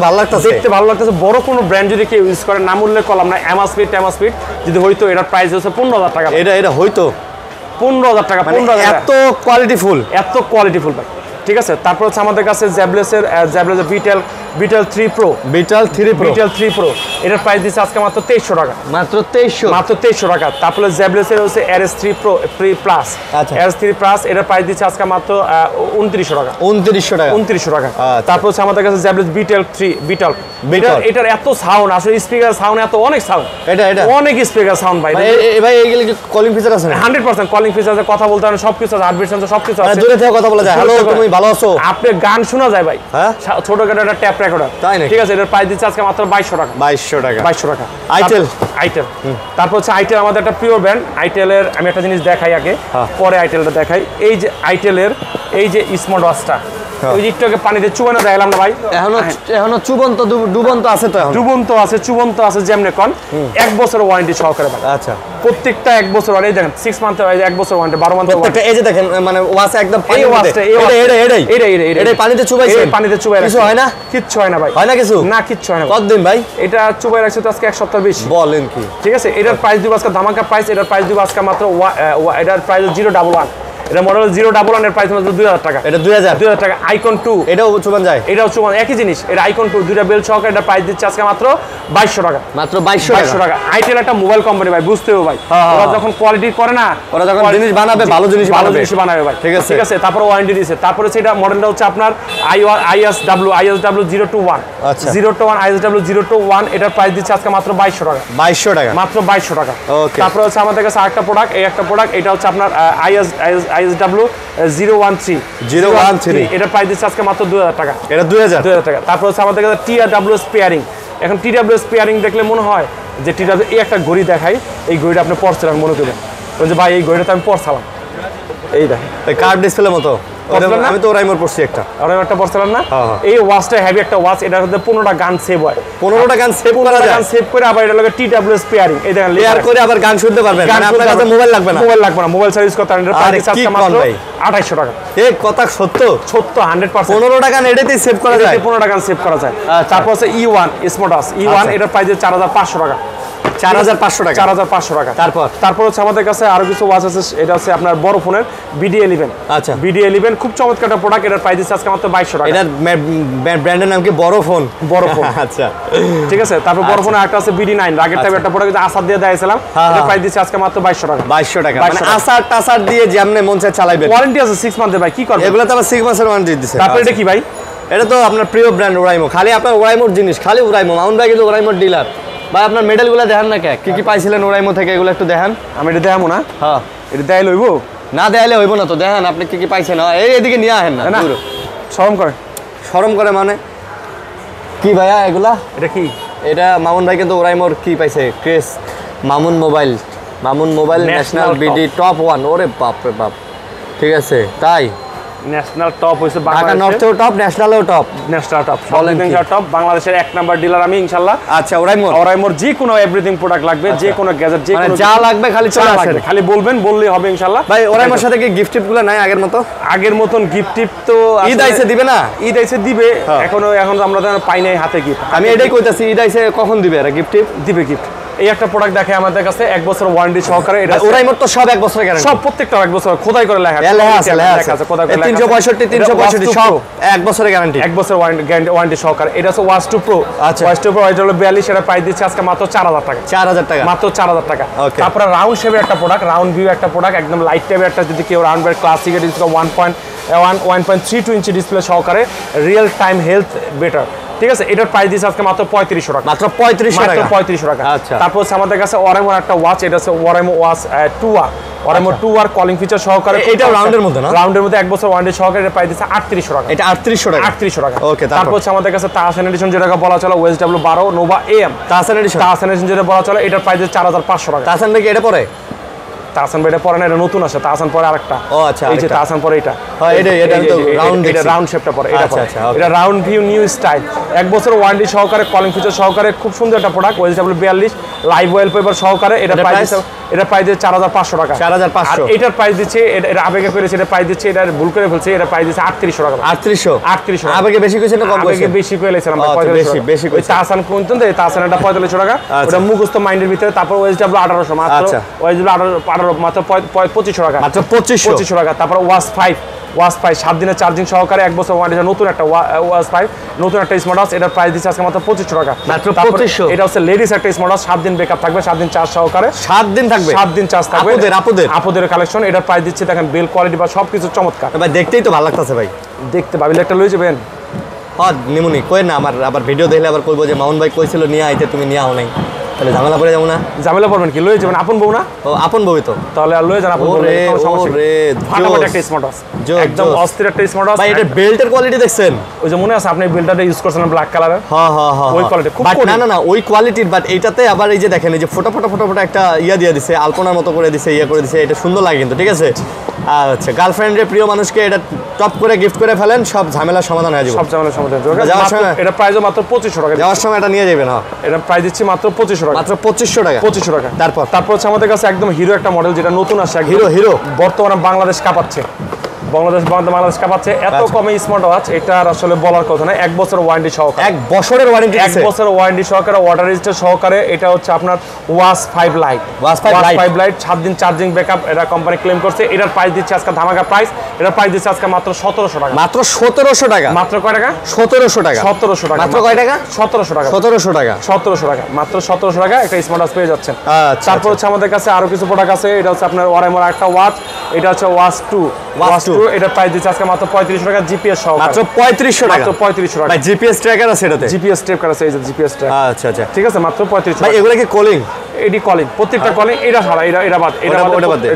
ভালো লাগতেছে, বড় কোনো ব্র্যান্ড যদি কেউ ইউজ করে, নাম উল্লেখ করলাম না, অ্যামাসপিড যদি হইতো, এটার প্রাইস হচ্ছে 15000 টাকা। এটা হইতো 15000 টাকা, 15000। এত কোয়ালিটিফুল ভাই, ঠিক আছে। তারপর হচ্ছে আমাদের কাছে জ্যাবলেসের বিটেল 3 প্রো, বিটেল 3 প্রো, এটার প্রাইস দিচ্ছে আজকে মাত্র 2300 টাকা, মাত্র 2300 টাকা। তারপরে জ্যাবলেসের হচ্ছে RS3 pro plus, RS3 plus, এটার প্রাইস দিচ্ছে আজকে মাত্র 2900 টাকা, 2900 টাকা। তারপর হচ্ছে আমাদের কাছে জ্যাবলেস বিটেল, এটার এত সাউন্ড, আসলে স্পিকার সাউন্ড এত, অনেক সাউন্ড, এটা অনেক স্পিকার সাউন্ড ভাই। ভাই এইগুলো কি কলিং ফিচার আছে? 100% কলিং ফিচার আছে, কথা বলতে হয়, সবকিছু আছে, হার্টবিট সেন্সর সবকিছু আছে, দূরে থেকে কথা বলা যায়, হ্যালো তুমি ভালো আছো, আপনি গান শোনা যায় ভাই। হ্যাঁ, ছোটখাটো একটা ট্যাপ রেকর্ডার, তাই নাকি? ঠিক আছে। এটার প্রাইস দিচ্ছে আজকে মাত্র 2200 টাকা, 2200 টাকা। আইটেল, তারপর হচ্ছে আইটেল আমাদের একটা পিওর ব্র্যান্ড। আইটেলের আমি একটা জিনিস দেখাই আগে, পরে আইটেলটা দেখাই। এই যে আইটেলের এই যে স্মার্ট ওয়াচটা, ওই একটু পানিতে চুবানো দেখালাম না ভাই, এখনো ডুবন্ত আছে, তো এখন চুবন্ত আছে যেমনে কোন 1 বছর ওয়ারেন্টি সহকারে ভাই। আচ্ছা, প্রত্যেকটা 1 বছর ওয়ারেন্টি, দেখেন 6 মান্থ 1 বছর ওয়ারেন্টি, 12 মান্থ ওয়ারেন্টি। এই যে দেখেন, মানে ওয়াচ একদম এই ওয়াচটা, এটা পানিতে চুবাইছে, পানিতে চুবাই কিছু হয় না, কিচ্ছু হয় না ভাই, হয় না কিছু, না কিচ্ছু হয় না। কতদিন ভাই এটা চুবাই রাখছে তো আজকে 1 সপ্তাহ বেশি, বলেন কি? ঠিক আছে। এটার প্রাইস দিব আজকে ধামাকা প্রাইস, এটার প্রাইস দিব আজকে মাত্র এটার প্রাইস 011, এটা মডেল 011 এর প্রাইস মাত্র 2000 টাকা, এটা 2000 টাকা। আইকন 2, এটাও চুবান যায়, এটাও চুবান, একই জিনিস। এটা আইকন 2 দুইটা বেল সহকারে, এটা প্রাইস দিচ্ছে আজকে মাত্র 2200 টাকা, মাত্র 2200 টাকা। আইটেল একটা মোবাইল কোম্পানি ভাই, বুঝতে হবে ভাই, ওরা যখন কোয়ালিটি করে না, ওরা যখন জিনিস বানাবে, ভালো জিনিস বানাবে ভাই, ঠিক আছে। তারপর ওয়ারেন্টি দিয়েছে। তারপরে সেটা মডেলটা হচ্ছে আপনার ISW 021, আচ্ছা, 021, এটার প্রাইস দিচ্ছে আজকে মাত্র 2200 টাকা, মাত্র 2200 টাকা। তারপর হচ্ছে আমাদের কাছে আরেকটা প্রোডাক্ট, এই একটা প্রোডাক্ট, এটা হচ্ছে আপনার ISW 013, এটা প্রাইস দিচ্ছে আজকে মাত্র 2000 টাকা, এটা 2000 টাকা। তারপর হচ্ছে আমাদের কাছে TWS পেয়ারিং। এখন TWS পেয়ারিং দেখলে মনে হয় যে TWS এই একটা ঘড়ি দেখাই, এই ঘড়িটা আপনি পড়ছিলেন মনে করেন, ওই যে ভাই এই ঘড়িটা তো আমি পড়ছিলাম, এই দেখেন কার্ড ডিসপ্লে মতো, আমি তো ওরাইমোর পড়ছি একটা পড়ছিলাম না। এই ওয়াচটা হেভি একটা ওয়াচ, এটার মধ্যে 15টা গান সেভ হয়, 15টা গান সেভ করা যায়, সেভ করে আবার এটা লাগে TWS পেয়ারিং, এই দেখেন লেয়ার করে আবার গান শুনতে পারবেন, মানে আপনার কাছে মোবাইল লাগবে না, মোবাইল সার্ভিস করতে পারেন। এটা প্রাইস আজকে মাত্র 2800 টাকা। এই কথা সত্য 100%। 15টা গান এটাতেই সেভ করা যায়, 15টা গান সেভ করা যায়। তারপর হচ্ছে E1 স্মার্ট ওয়াচ, E1 এটার প্রাইস 4500 টাকা, 4500 টাকা, 4500 টাকা। তারপর হচ্ছে আমাদের কাছে আরো কিছু ওয়াচ আছে, এটা হচ্ছে আপনার বড় ফোনের BD11। আচ্ছা, BD11 খুব চমৎকার একটা প্রোডাক্ট, এটার প্রাইস আজকে মাত্র 2200 টাকা। এটার ব্র্যান্ডের নাম কি? বড় ফোন। আচ্ছা, ঠিক আছে। তারপর বড় ফোনে একটা আছে BD9, রাগের টাইপের একটা প্রোডাক্ট, আসার দিয়ে দিয়েছিলাম, এটার প্রাইস দিচ্ছে আজকে মাত্র 2200 টাকা, 2200 টাকা। মানে আসার দিয়ে যেমনে মন চায় চালাবেন, ওয়ারেন্টি আছে 6 মান্থের ভাই, কি করবেন? এগুলো তো আবার 6 মাসের ওয়ারেন্টি দিচ্ছে। তারপর এটা কি ভাই? এটা তো আপনার প্রিয় ব্র্যান্ড ওরাইমো, খালি আপনার ওরাইমোর জিনিস, খালি ওরাইমো। মাউন্ট ভাই কিন্তু ওরাইমোর ডিলার ভাই। আপনার মেডেলগুলো দেখেন না, কি পাইছিলেন ওরাইমো থেকে, এগুলো একটু দেখেন। আমি এটা দেখাবো না, হ্যাঁ এটা দেখাই লইব না, দেখাইলে হইব না তো, দেখেন আপনি কি পাইছেন। এইদিকে নিয়ে আহেন না, শরম করে মানে কি ভাইয়া এগুলা? এটা কি? এটা মামুন ভাই কিন্তু ওরাইমোর কি পাইছে, craze Mamun mobile national BD top 1। ওরে বাপ রে বাপ, ঠিক আছে তাই, ন্যাশনাল টপ হইছে, ঢাকা নর্থেও টপ, ন্যাশনালেও টপ, টপ, বাংলাদেশের 1 নাম্বার ডিলার আমি ইনশাআল্লাহ। আচ্ছা, ওরাইমোর যে কোনো এভরিথিং প্রোডাক্ট লাগবে, যে কোনো গ্যাজেট, যে কোনো যা লাগবে খালি চলে আসেন, খালি বলবেন, বললেই হবে ইনশাআল্লাহ। ভাই ওরাইমোর সাথে কি গিফট টিপগুলো নাই আগের মতন? গিফট টিপ তো ঈদ আইছে দিবে না? ঈদ আইছে দিবে, এখন আমরা পাই নাই হাতে গিফট। আমি এটাই কইতাছি, ঈদ আইছে কখন দিবে এরা গিফট টিপ? দিবে গিফট। এই একটা প্রোডাক্ট দেখে আমাদের কাছে 1 বছর ওয়ারেন্টি সহকারে, এটা ওরাইমোর তো সব 1 বছরের গ্যারান্টি, সব প্রত্যেকটা 1 বছর খোদাই করে লেখা আছে, খোদাই করে 365 সব 1 বছরের গ্যারান্টি, 1 বছর ওয়ারেন্টি সহকারে। এটা হচ্ছে ওয়াচ 2 প্রো। আচ্ছা, ওয়াচ 2 প্রো এটা হলো 42, এটা প্রাইস দিচ্ছে আজকে মাত্র 4000 টাকা, 4000 টাকা, মাত্র 4000 টাকা। তারপরে রাউন্ড শেপের একটা প্রোডাক্ট, রাউন্ড ভিউ একটা প্রোডাক্ট, একদম লাইট টাইপের একটা, যদি কেউ রাউন্ড বের ক্লাসিক, এটা 1.32 ইঞ্চি ডিসপ্লে সহকারে, রিয়েল টাইম হেলথ বেটার, ঠিক আছে। এটার প্রাইস দিচ্ছে আজকে মাত্র 3500 টাকা, মাত্র 3500 টাকা। আচ্ছা, তারপর হচ্ছে আমাদের কাছে ওরাইমোর একটা ওয়াচ, এটা হচ্ছে Oraimo watch 2R, Oraimo 2R calling feature সহকারে, এটা রাউন্ডের মধ্যে না, রাউন্ডের মধ্যে 1 বছর ওয়ারেন্টি সহকারে, এটা প্রাইস দিচ্ছে 3800 টাকা, এটা 3800 টাকা, 3800 টাকা। ওকে, তারপর হচ্ছে আমাদের কাছে তাহসান এডিশন, যেটাকে বলা চলে OSW 12 Nova AM, Tahsan edition যেটা বলা চলে, এটার প্রাইস 4500 টাকা। তাহসান নাকি এটা পরে? তাহসান ভাই এটা পরে না, এটা নতুন আসে, তাহসান পরে আরেকটা। ও আচ্ছা, এই যে তাহসান পরে এটা, হ্যাঁ এটা তো রাউন্ড, এটা রাউন্ড শেপটা পরে, এটা আচ্ছা পরে। আচ্ছা, এটা রাউন্ড ভিউ নিউ স্টাইল, 1 বছর ওয়ারেন্টি সহকারে, কলিং ফিচার সহকারে, খুব সুন্দর একটা প্রোডাক্ট। ওয়েলটেবল 42, লাইভ ওয়েলপেপার সহকারে। এটা প্রাইস দিচ্ছে 4500 টাকা। 4500। এটার প্রাইস দিচ্ছে, এটা আবেগে করেছে, এটা প্রাইস দিচ্ছে, এটা ভুল করে ফেলছে, এটা প্রাইস দিচ্ছে 3800 টাকা। 3800 টাকা। আবেগে বেশি কইছেন না কম কইছেন? আবেগে বেশি কইলেছিলাম ভাই, বেশি 4500 বেশি ওই তাহসান কোনতেন তো, তাহসান এটা 4500 টাকা। ওটা মুখস্থ মাইন্ডের ভিতরে। তারপর ওয়েলটেবল 1800 মাত্র, ওয়েলটেবল 18 মাত্র 2500 টাকা, মাত্র 2500 টাকা। তারপর ওয়াস 5 7 দিনের চার্জিং সহকারে, 1 বছর ওয়ারেন্টি, নতুন একটা ওয়াস 5, নতুন একটা স্মার্ট ওয়াচ। এটার প্রাইস দিচ্ছে আজকে মাত্র 2500 টাকা, মাত্র 2500। এটা হচ্ছে লেডিস একটা স্মার্ট ওয়াচ, 7 দিন ব্যাকআপ থাকবে, 7 দিন চার্জ সহকারে, 7 দিন থাকবে, 7 দিন চার্জ থাকবে। আপুদের কালেকশন। এটার প্রাইস দিচ্ছে, দেখেন বেল কোয়ালিটি বা সবকিছু চমৎকার ভাই, দেখতেই তো ভালো লাগতেছে ভাই। দেখতে ভাবিলে একটা লয়ে যাবেন। হ্যাঁ নিমুনি কই না, আমার আবার ভিডিও দেখলে আবার কইবো যে মামুন ভাই কইছিল নিয়ে আইতে, তুমি নিয়ে আও নাই, তাহলে ঝামেলা পড়ে যাবো না? ঝামেলা পড়বেন কি, লয়ে যাবেন, আপন বউ না? ও আপন বউই তো, তাহলে আর লয়ে যান, আপন বউ, কোনো সমস্যা নেই। ফাটাফাটি একটা স্মার্ট ওয়াচ, একদম অস্থির একটা স্মার্ট ওয়াচ। ভাই এটা বেল্টের কোয়ালিটি দেখছেন? ওই যে মনে আছে আপনি বেল্টটা ইউজ করছেন ব্ল্যাক কালারের? হ্যাঁ হ্যাঁ হ্যাঁ, ওই কোয়ালিটি খুব না ওই কোয়ালিটির, বাট এইটাতে আবার এই যে দেখেন, এই যে ফোটা একটা ইয়া দিয়ে দিছে, আলপনার মতো করে দিছে, ইয়া করে দিছে, এটা সুন্দর লাগে কিন্তু, ঠিক আছে? আচ্ছা, গার্লফ্রেন্ডের প্রিয় মানুষকে এটা টপ করে গিফট করে ফেলেন, সব ঝামেলার সমাধান হয়ে যাবে, সব ঝামেলার সমাধান হয়ে যাবে। এটা প্রাইসও মাত্র 2500 টাকা। যাওয়ার সময় এটা নিয়ে যাবেন। হ্যাঁ, এটা প্রাইস দিচ্ছি মাত্র 2500 টাকা, মাত্র 2500 টাকা। 2500 টাকা। তারপর হচ্ছে আমাদের কাছে একদম হিরো একটা মডেল, যেটা নতুন আসছে, হিরো বর্তমানে বাংলাদেশ কাঁপাচ্ছে, বাংলাদেশ কাঁপাচ্ছে, এত কমে স্মার্ট ওয়াচ, এটা আসলে বলার কথা না। 1 বছর ওয়ারেন্টি সহকারে, 1 বছরের ওয়ারেন্টি, 1 বছর ওয়ারেন্টি সহকারে, ওয়াটার রেজিস্টার সহকারে। এটা হচ্ছে আপনার ওয়াস 5 লাইট, 5 লাইট, 7 দিন চার্জিং ব্যাকআপ, এটা কোম্পানি ক্লেম করছে। এটার প্রাইস দিচ্ছে আজকে ধামাকা প্রাইস, এটার প্রাইস দিচ্ছে আজকে মাত্র 1700 টাকা। মাত্র 1700 টাকা। মাত্র কয় টাকা? 1700 টাকা। 1700 টাকা। মাত্র কয় টাকা? 1700 টাকা। 1700 টাকা। 1700 টাকা, মাত্র 1700 টাকা একটা স্মার্ট ওয়াচ পেয়ে যাচ্ছেন। আচ্ছা, তারপর হচ্ছে আমাদের কাছে আরো কিছু প্রোডাক্ট আছে। এটা হচ্ছে আপনার ওয়ারেমার একটা ওয়াচ, এটা হচ্ছে ওয়াচ 2, এটার প্রাইস দিচ্ছে আজকে মাত্র 3500 টাকা, জিপিএস সহ। মাত্র 3500 টাকা। মাত্র 3500 টাকা। ভাই জিপিএস ট্র্যাকার আছে এটাতে? জিপিএস ট্র্যাকার আছে, এই যে জিপিএস ট্র্যাক। আচ্ছা আচ্ছা, ঠিক আছে, মাত্র 3500 ভাই। এগুলা কি কলিং? এডি কলিং, প্রত্যেকটা কলিং। এটা ছাড়া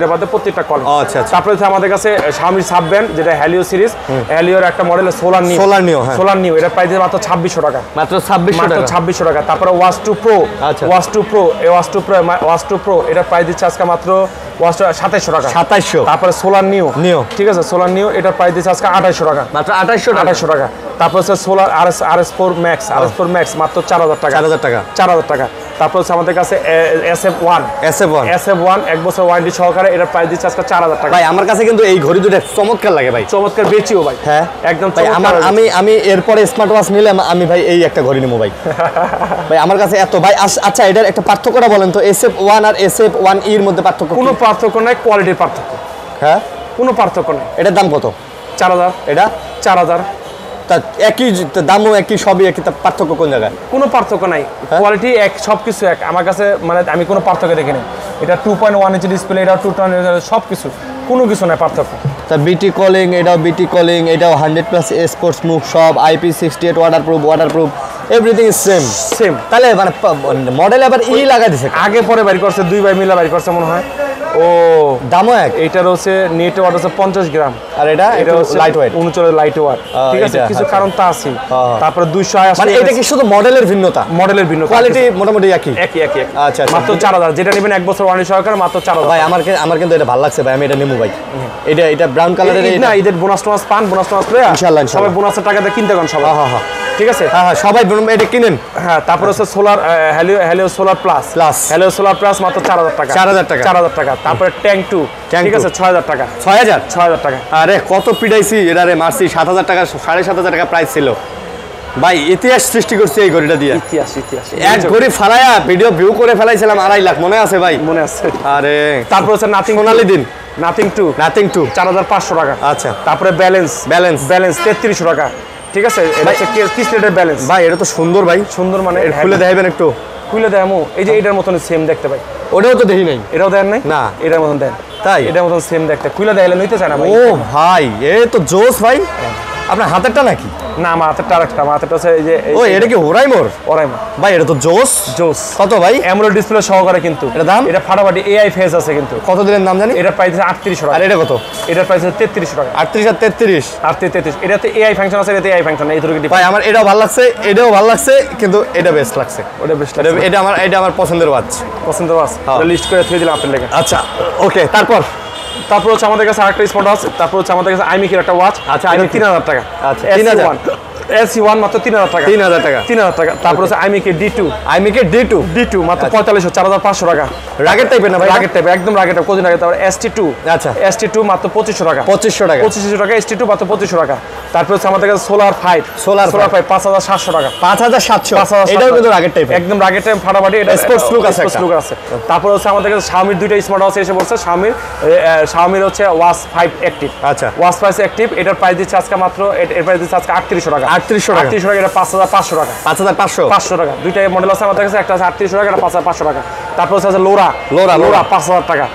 এটা বাদে প্রত্যেকটা কলিং। আচ্ছা আচ্ছা। তারপরে হচ্ছে আমাদের কাছে Xiaomi সাব ব্র্যান্ড, যেটা হেলিও সিরিজ, হেলিওর একটা মডেল সোলার নিউ, এটা প্রাইস মাত্র 2600 টাকা, মাত্র 2600 টাকা। তারপরে ওয়াচ 2 প্রো, ওয়াচ 2 প্রো, এটা প্রাইস দিচ্ছে আজকে মাত্র 2700 টাকা, 2700। তারপরে সোলার নিউ, ঠিক আছে, সোলার নিউ, এটা প্রাইস দিচ্ছে আজকে 2800 টাকা, মাত্র 2800 টাকা। তারপর হচ্ছে সোলার RS4 ম্যাক্স মাত্র 4000 টাকা, 4000 টাকা। তারপর হচ্ছে আমাদের কাছে SF1 1 বছর ওয়ারেন্টি সহকারে, এটার প্রাইস দিচ্ছে আজকে 4000 টাকা। ভাই আমার কাছে কিন্তু এই ঘড়ি দুটো চমৎকার লাগে ভাই, চমৎকার বেচিও ভাই। হ্যাঁ একদম ভাই। আমি এরপরে স্মার্ট ওয়াচ নিলে আমি ভাই এই একটা ঘড়ি নেবো ভাই। ভাই আমার কাছে এত ভাই। আচ্ছা, এটার একটা পার্থক্যটা বলেন তো, SF1 আর SF1 এর মধ্যে পার্থক্য? কোনো পার্থক্য নাই, কোয়ালিটির পার্থক্য। হ্যাঁ, কোনো পার্থক্য নেই। এটার দাম কত? 4000। এটা 4000। তা একই দামও একই, সবই একই, পার্থক্য কোন জায়গায়? কোনো পার্থক্য নাই, কোয়ালিটি এক, সবকিছু এক আমার কাছে, মানে আমি কোনো পার্থক্য দেখিনি। এটা 2.1 ইঞ্চি ডিসপ্লে, এটা 2.1, সবকিছু, কোনো কিছু নাই পার্থক্য। তা বিটি কলিং, এটাও বিটি কলিং, এটাও 100+ স্পোর্টস মুভ, সব IP68 waterproof, everything is same. তাহলে মানে মডেল আবার লাগাই দিছে, আগে পরে বাইর করছে, 2 ভাই মিলা বাইর করছে মনে হয়। ও দামও এক। এইটার হচ্ছে নেট ওয়াট হচ্ছে 50 গ্রাম, আর এটা হচ্ছে লাইট ওয়েট, 39 লাইট ওয়াট। ঠিক আছে, কিছু কারণ তা আছে। তারপরে 200 মানে এটা কি শুধু মডেলের ভিন্নতা? কোয়ালিটি মোটামুটি একই। আচ্ছা, মাত্র 4000, যেটা নেবেন 1 বছর ওয়ারেন্টি সহকারে, মাত্র 4000। ভাই আমার কিন্তু এটা ভালো লাগছে ভাই, আমি এটা নেবো ভাই। এটা ব্রাউন কালারের। না, ঈদের বোনাস পান, বোনাস ইনশাআল্লাহ। সবাই বোনাসের টাকা দিয়ে কিনতে পারেন সবাই। হ্যাঁ, ঠিক আছে। হ্যাঁ, সবাই এটা কিনেন। হ্যাঁ, তারপর হচ্ছে solar Helio solar plus, Helio solar plus মাত্র 4000 টাকা, 4000 টাকা। তারপরে ট্যাঙ্ক 2, ঠিক আছে, 6000 টাকা, 6000 টাকা। আরে কত পিডাইছি এটা রে, মারছি 7000 টাকা, 7500 টাকা প্রাইস ছিল ভাই। ইতিহাস সৃষ্টি করছে এই ঘড়িটা দিয়ে, ইতিহাস। এক ঘড়ি ফালায়া ভিডিও ভিউ করে ফেলাইছিলাম 2.5 লাখ, মনে আছে ভাই? মনে আছে। আরে তারপর হচ্ছে নাথিং 2 4500 টাকা। আচ্ছা, তারপরে ব্যালেন্স 3300 টাকা, ঠিক আছে। এটা হচ্ছে কিসলেটের ব্যালেন্স। ভাই এটা তো সুন্দর ভাই, সুন্দর মানে খুলে দেখাবেন একটু? খুলে দেখামু, এই যে এটার মতন সেম দেখতে ভাই। ওটাও তো দেখি নাই। এটাও দেন নাই? না, এটার মতন দেন। তাই? এটার মতন সেম দেখতে, খুলে দেখাইলে নিতে চায় না ভাই। ও ভাই, এ তো জোস ভাই। আপনার হাতেরটা নাকি? না আমার হাতেরটা আরেকটা, আমার হাতেরটা হচ্ছে এই যে ও এটা কি ওরাইমোর? ওরাইমা ভাই এটা তো জোস। কত ভাই? অ্যামোলেড ডিসপ্লে সহকারে কিন্তু। এটা দাম? এটা ফাটাফাটি এআই ফেস আছে কিন্তু। কত দিনের দাম জানি? এটার প্রাইস 3800 টাকা। আর এটা কত? এটার প্রাইস 3300 টাকা। 38 আর 33? 33। এটাতে এআই ফাংশন আছে, এটাতে এআই ফাংশন এই ধরনের। ভাই আমার এটাও ভালো লাগছে, এটাও ভালো লাগছে, কিন্তু এটা বেস্ট লাগছে। ওটা বেস্ট এটা আমার পছন্দের ওয়াচ। পছন্দ আছে, এটা লিস্ট করে থুয়ে দিলাম আপনার লেগে। আচ্ছা ওকে, তারপর হচ্ছে আমাদের কাছে আরেকটা স্মার্ট ওয়াচ। তারপর হচ্ছে আমাদের কাছে আইমিকের একটা ওয়াচ। আচ্ছা, এটা 3000 টাকা। আচ্ছা 3000। SC1 মাত্র 3000 টাকা। 3000 টাকা। 3000 টাকা। তারপর হচ্ছে আইমিকে D2 মাত্র 4500, 4500 টাকা। রাগের টাইপের না ভাই? রাগের টাইপ, একদম রাগের টাইপ। কোন রাগের? তারপর ST2। আচ্ছা ST2 মাত্র 2500 টাকা। 2500 টাকা। 2500 টাকা ST2 মাত্র 2500 টাকা। তারপর হচ্ছে আমাদের কাছে সোলার 5 5700 টাকা। 5700। এটাও কিন্তু রাগের টাইপ, একদম রাগের টাইপ ফাটাফাটি। এটা স্পোর্টস লুক আছে, স্পোর্টস লুক আছে। তারপর হচ্ছে আমাদের কাছে Xiaomi দুইটা স্মার্ট ওয়াচ এসে পড়ছে। Xiaomi হচ্ছে ওয়াচ 5 অ্যাক্টিভ। আচ্ছা ওয়াচ 5 অ্যাক্টিভ, এটার প্রাইস দিচ্ছে আজকে মাত্র, এর প্রাইস দিচ্ছে আজকে 3800 টাকা। 3800 টাকা। 3800 টাকা। এটা 5500 টাকা। 5500 টাকা। দুইটাই মডেল আছে আমাদের কাছে, একটা আছে 3800 টাকা, একটা 5500 টাকা। তারপর হচ্ছে লোরা 5000 টাকা।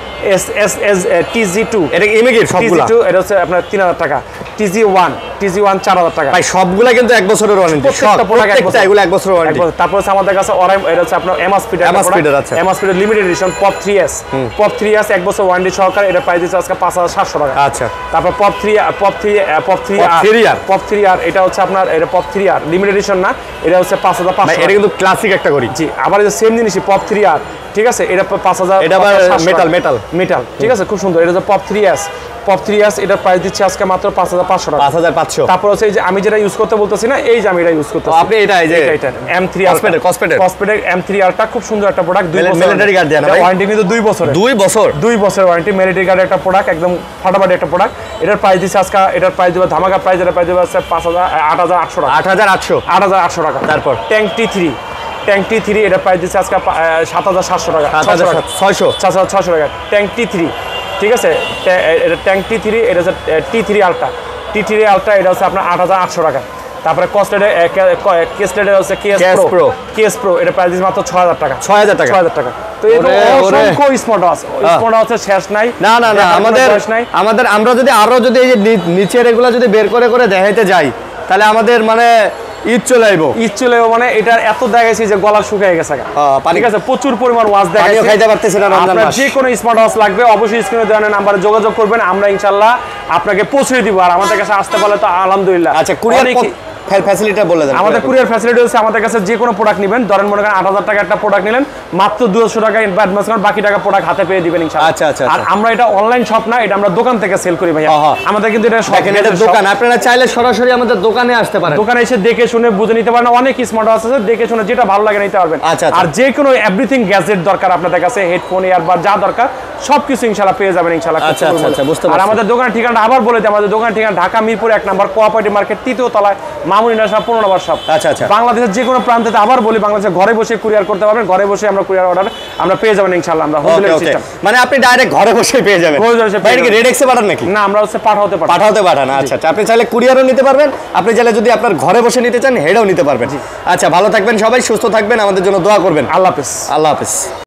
TG2 এটা ইমিগের সবগুলা। TG2 এটা হচ্ছে আপনার 3000 টাকা। TG1 4000 টাকা। ভাই সবগুলা কিন্তু 1 বছরের ওয়ারেন্টি। প্রত্যেকটা এগুলো 1 বছরের ওয়ারেন্টি। তারপর হচ্ছে আমাদের কাছে অরাইম, এটা হচ্ছে আপনার এমা স্পিডের আছে। এমা স্পিডের লিমিটেড এডিশন পপ 3s 1 বছর ওয়ারেন্টি সহকারে। এটা প্রাইস দিচ্ছে আজকে 5700 টাকা। আচ্ছা তারপর পপ 3 আর এটা হচ্ছে আপনার, এটা পপ 3 আর লিমিটেড এডিশন না, এটা হচ্ছে 5500। এটা কিন্তু ক্লাসিক একটা ঘড়ি। জি, আবার এই সেম জিনিসই পপ 3 আর, ঠিক আছে, এটা 5000। এটা আবার মেটাল, ঠিক আছে, খুব সুন্দর। এটা হচ্ছে পপ 3s, এটা প্রাইস দিচ্ছে আজকে মাত্র 5500 টাকা। 5500। তারপর হচ্ছে এই যে আমি যেটা ইউজ করতে বলতেছি না, এই যে আমি এটা ইউজ করতেছি। আপনি এটা এই যে M3 কসমেটের M3 আলটা খুব সুন্দর একটা প্রোডাক্ট। 2 বছর মিলিটারি গার্ড দেয়া না ভাই? ওয়ারেন্টি কিন্তু 2 বছরের। 2 বছর ওয়ারেন্টি, মিলিটারি গার্ড একটা প্রোডাক্ট, একদম ফাটাফাটি একটা প্রোডাক্ট। এটার প্রাইস দিচ্ছে আজকে, এটার প্রাইস দেবে ধামাকা প্রাইস, এটার প্রাইস দেবে 8800 টাকা। 8800 টাকা। তারপর ট্যাঙ্ক T3 এটা প্রাইস দিচ্ছে আজকে 7700 টাকা। 7600 টাকা। ট্যাঙ্ক T3, ঠিক আছে, এটা ট্যাঙ্ক T3, এটা হচ্ছে T3 আলট্রা। এটা হচ্ছে আপনার 8800 টাকা। তারপরে কেসলেটের হচ্ছে কেস প্রো, এটা প্রাইস দিচ্ছে মাত্র 6000 টাকা। 6000 টাকা। তো এই অসংখ্য স্মার্ট ওয়াচ শেষ নাই। না আমাদের আমরা যদি আরো যদি এই যে নিচের এগুলা যদি বের করে দেখাইতে যাই, তাহলে আমাদের মানে ঈদ চলে আইবো মানে এটা এত দেখাইছি যে গলা শুকিয়ে গেছে। ঠিক আছে, প্রচুর পরিমাণ ওয়াচ দেখাইছি, খাইতে পারতেছি না। আপনার যে কোনো স্মার্ট ওয়াচ লাগবে অবশ্যই স্ক্রিনে দেওয়া নাম্বারে যোগাযোগ করবেন, আমরা ইনশাআল্লাহ আপনাকে পৌঁছে দিব। আর আমাদের কাছে আসতে পারলে তো আলহামদুলিল্লাহ। আচ্ছা, কুরিয়ার ফ্যাসিলিটি বলে দেন। আমাদের কুরিয়ার ফ্যাসিলিটি হচ্ছে, আমাদের কাছে যে কোনো প্রোডাক্ট নেবেন, ধরেন মনে করেন 8000 টাকা একটা প্রোডাক্ট নিলেন, মাত্র 200 টাকা অ্যাডভান্স করেন, বাকি টাকা প্রোডাক্ট হাতে পেয়ে দিবেন ইনশাআল্লাহ। আচ্ছা। আর আমরা এটা অনলাইন শপ না, এটা আমরা দোকান থেকে সেল করি ভাইয়া। আমাদের কিন্তু এটা দোকান, আপনারা চাইলে সরাসরি আমাদের দোকানে আসতে পারেন। দোকানে এসে দেখে শুনে বুঝে নিতে পারেন। অনেক স্মার্ট ওয়াচ আছে, দেখে শুনে যেটা ভালো লাগে নিতে পারবেন। আর যে কোনো এভরিথিং গ্যাজেট দরকার আপনাদের কাছে, হেডফোন, ইয়ারবাড যা দরকার সবকিছু ইনশাআল্লাহ পেয়ে যাবেন ইনশাআল্লাহ। আচ্ছা, বুঝতে পারছি। আর আমাদের দোকানের ঠিকানা আবার বলে দিই, আমাদের দোকানের ঠিকানা ঢাকা মিরপুর 1 নম্বর কোঅপারেটিভ মার্কেট 3য় তলায়, মামুন ইন্টারন্যাশনাল 15 নম্বর শপ। আচ্ছা। বাংলাদেশের যে কোনো প্রান্তে, আবার বলি, বাংলাদেশে ঘরে বসে কুরিয়ার করতে পারবেন, ঘরে বসে আমরা কুরিয়ার অর্ডার আমরা পেয়ে যাবেন ইনশাআল্লাহ। আমরা হোম ডেলিভারি সিস্টেম, মানে আপনি ডাইরেক্ট ঘরে বসে পেয়ে যাবেন। ভাই কি রেডেক্সে পাঠান নাকি? না, আমরা হচ্ছে পাঠাতে পাঠান। আচ্ছা, আপনি চাইলে কুরিয়ারও নিতে পারবেন, আপনি চাইলে যদি আপনার ঘরে বসে নিতে চান হেডাও নিতে পারবেন। আচ্ছা, ভালো থাকবেন সবাই, সুস্থ থাকবেন, আমাদের জন্য দোয়া করবেন। আল্লাহ হাফেজ।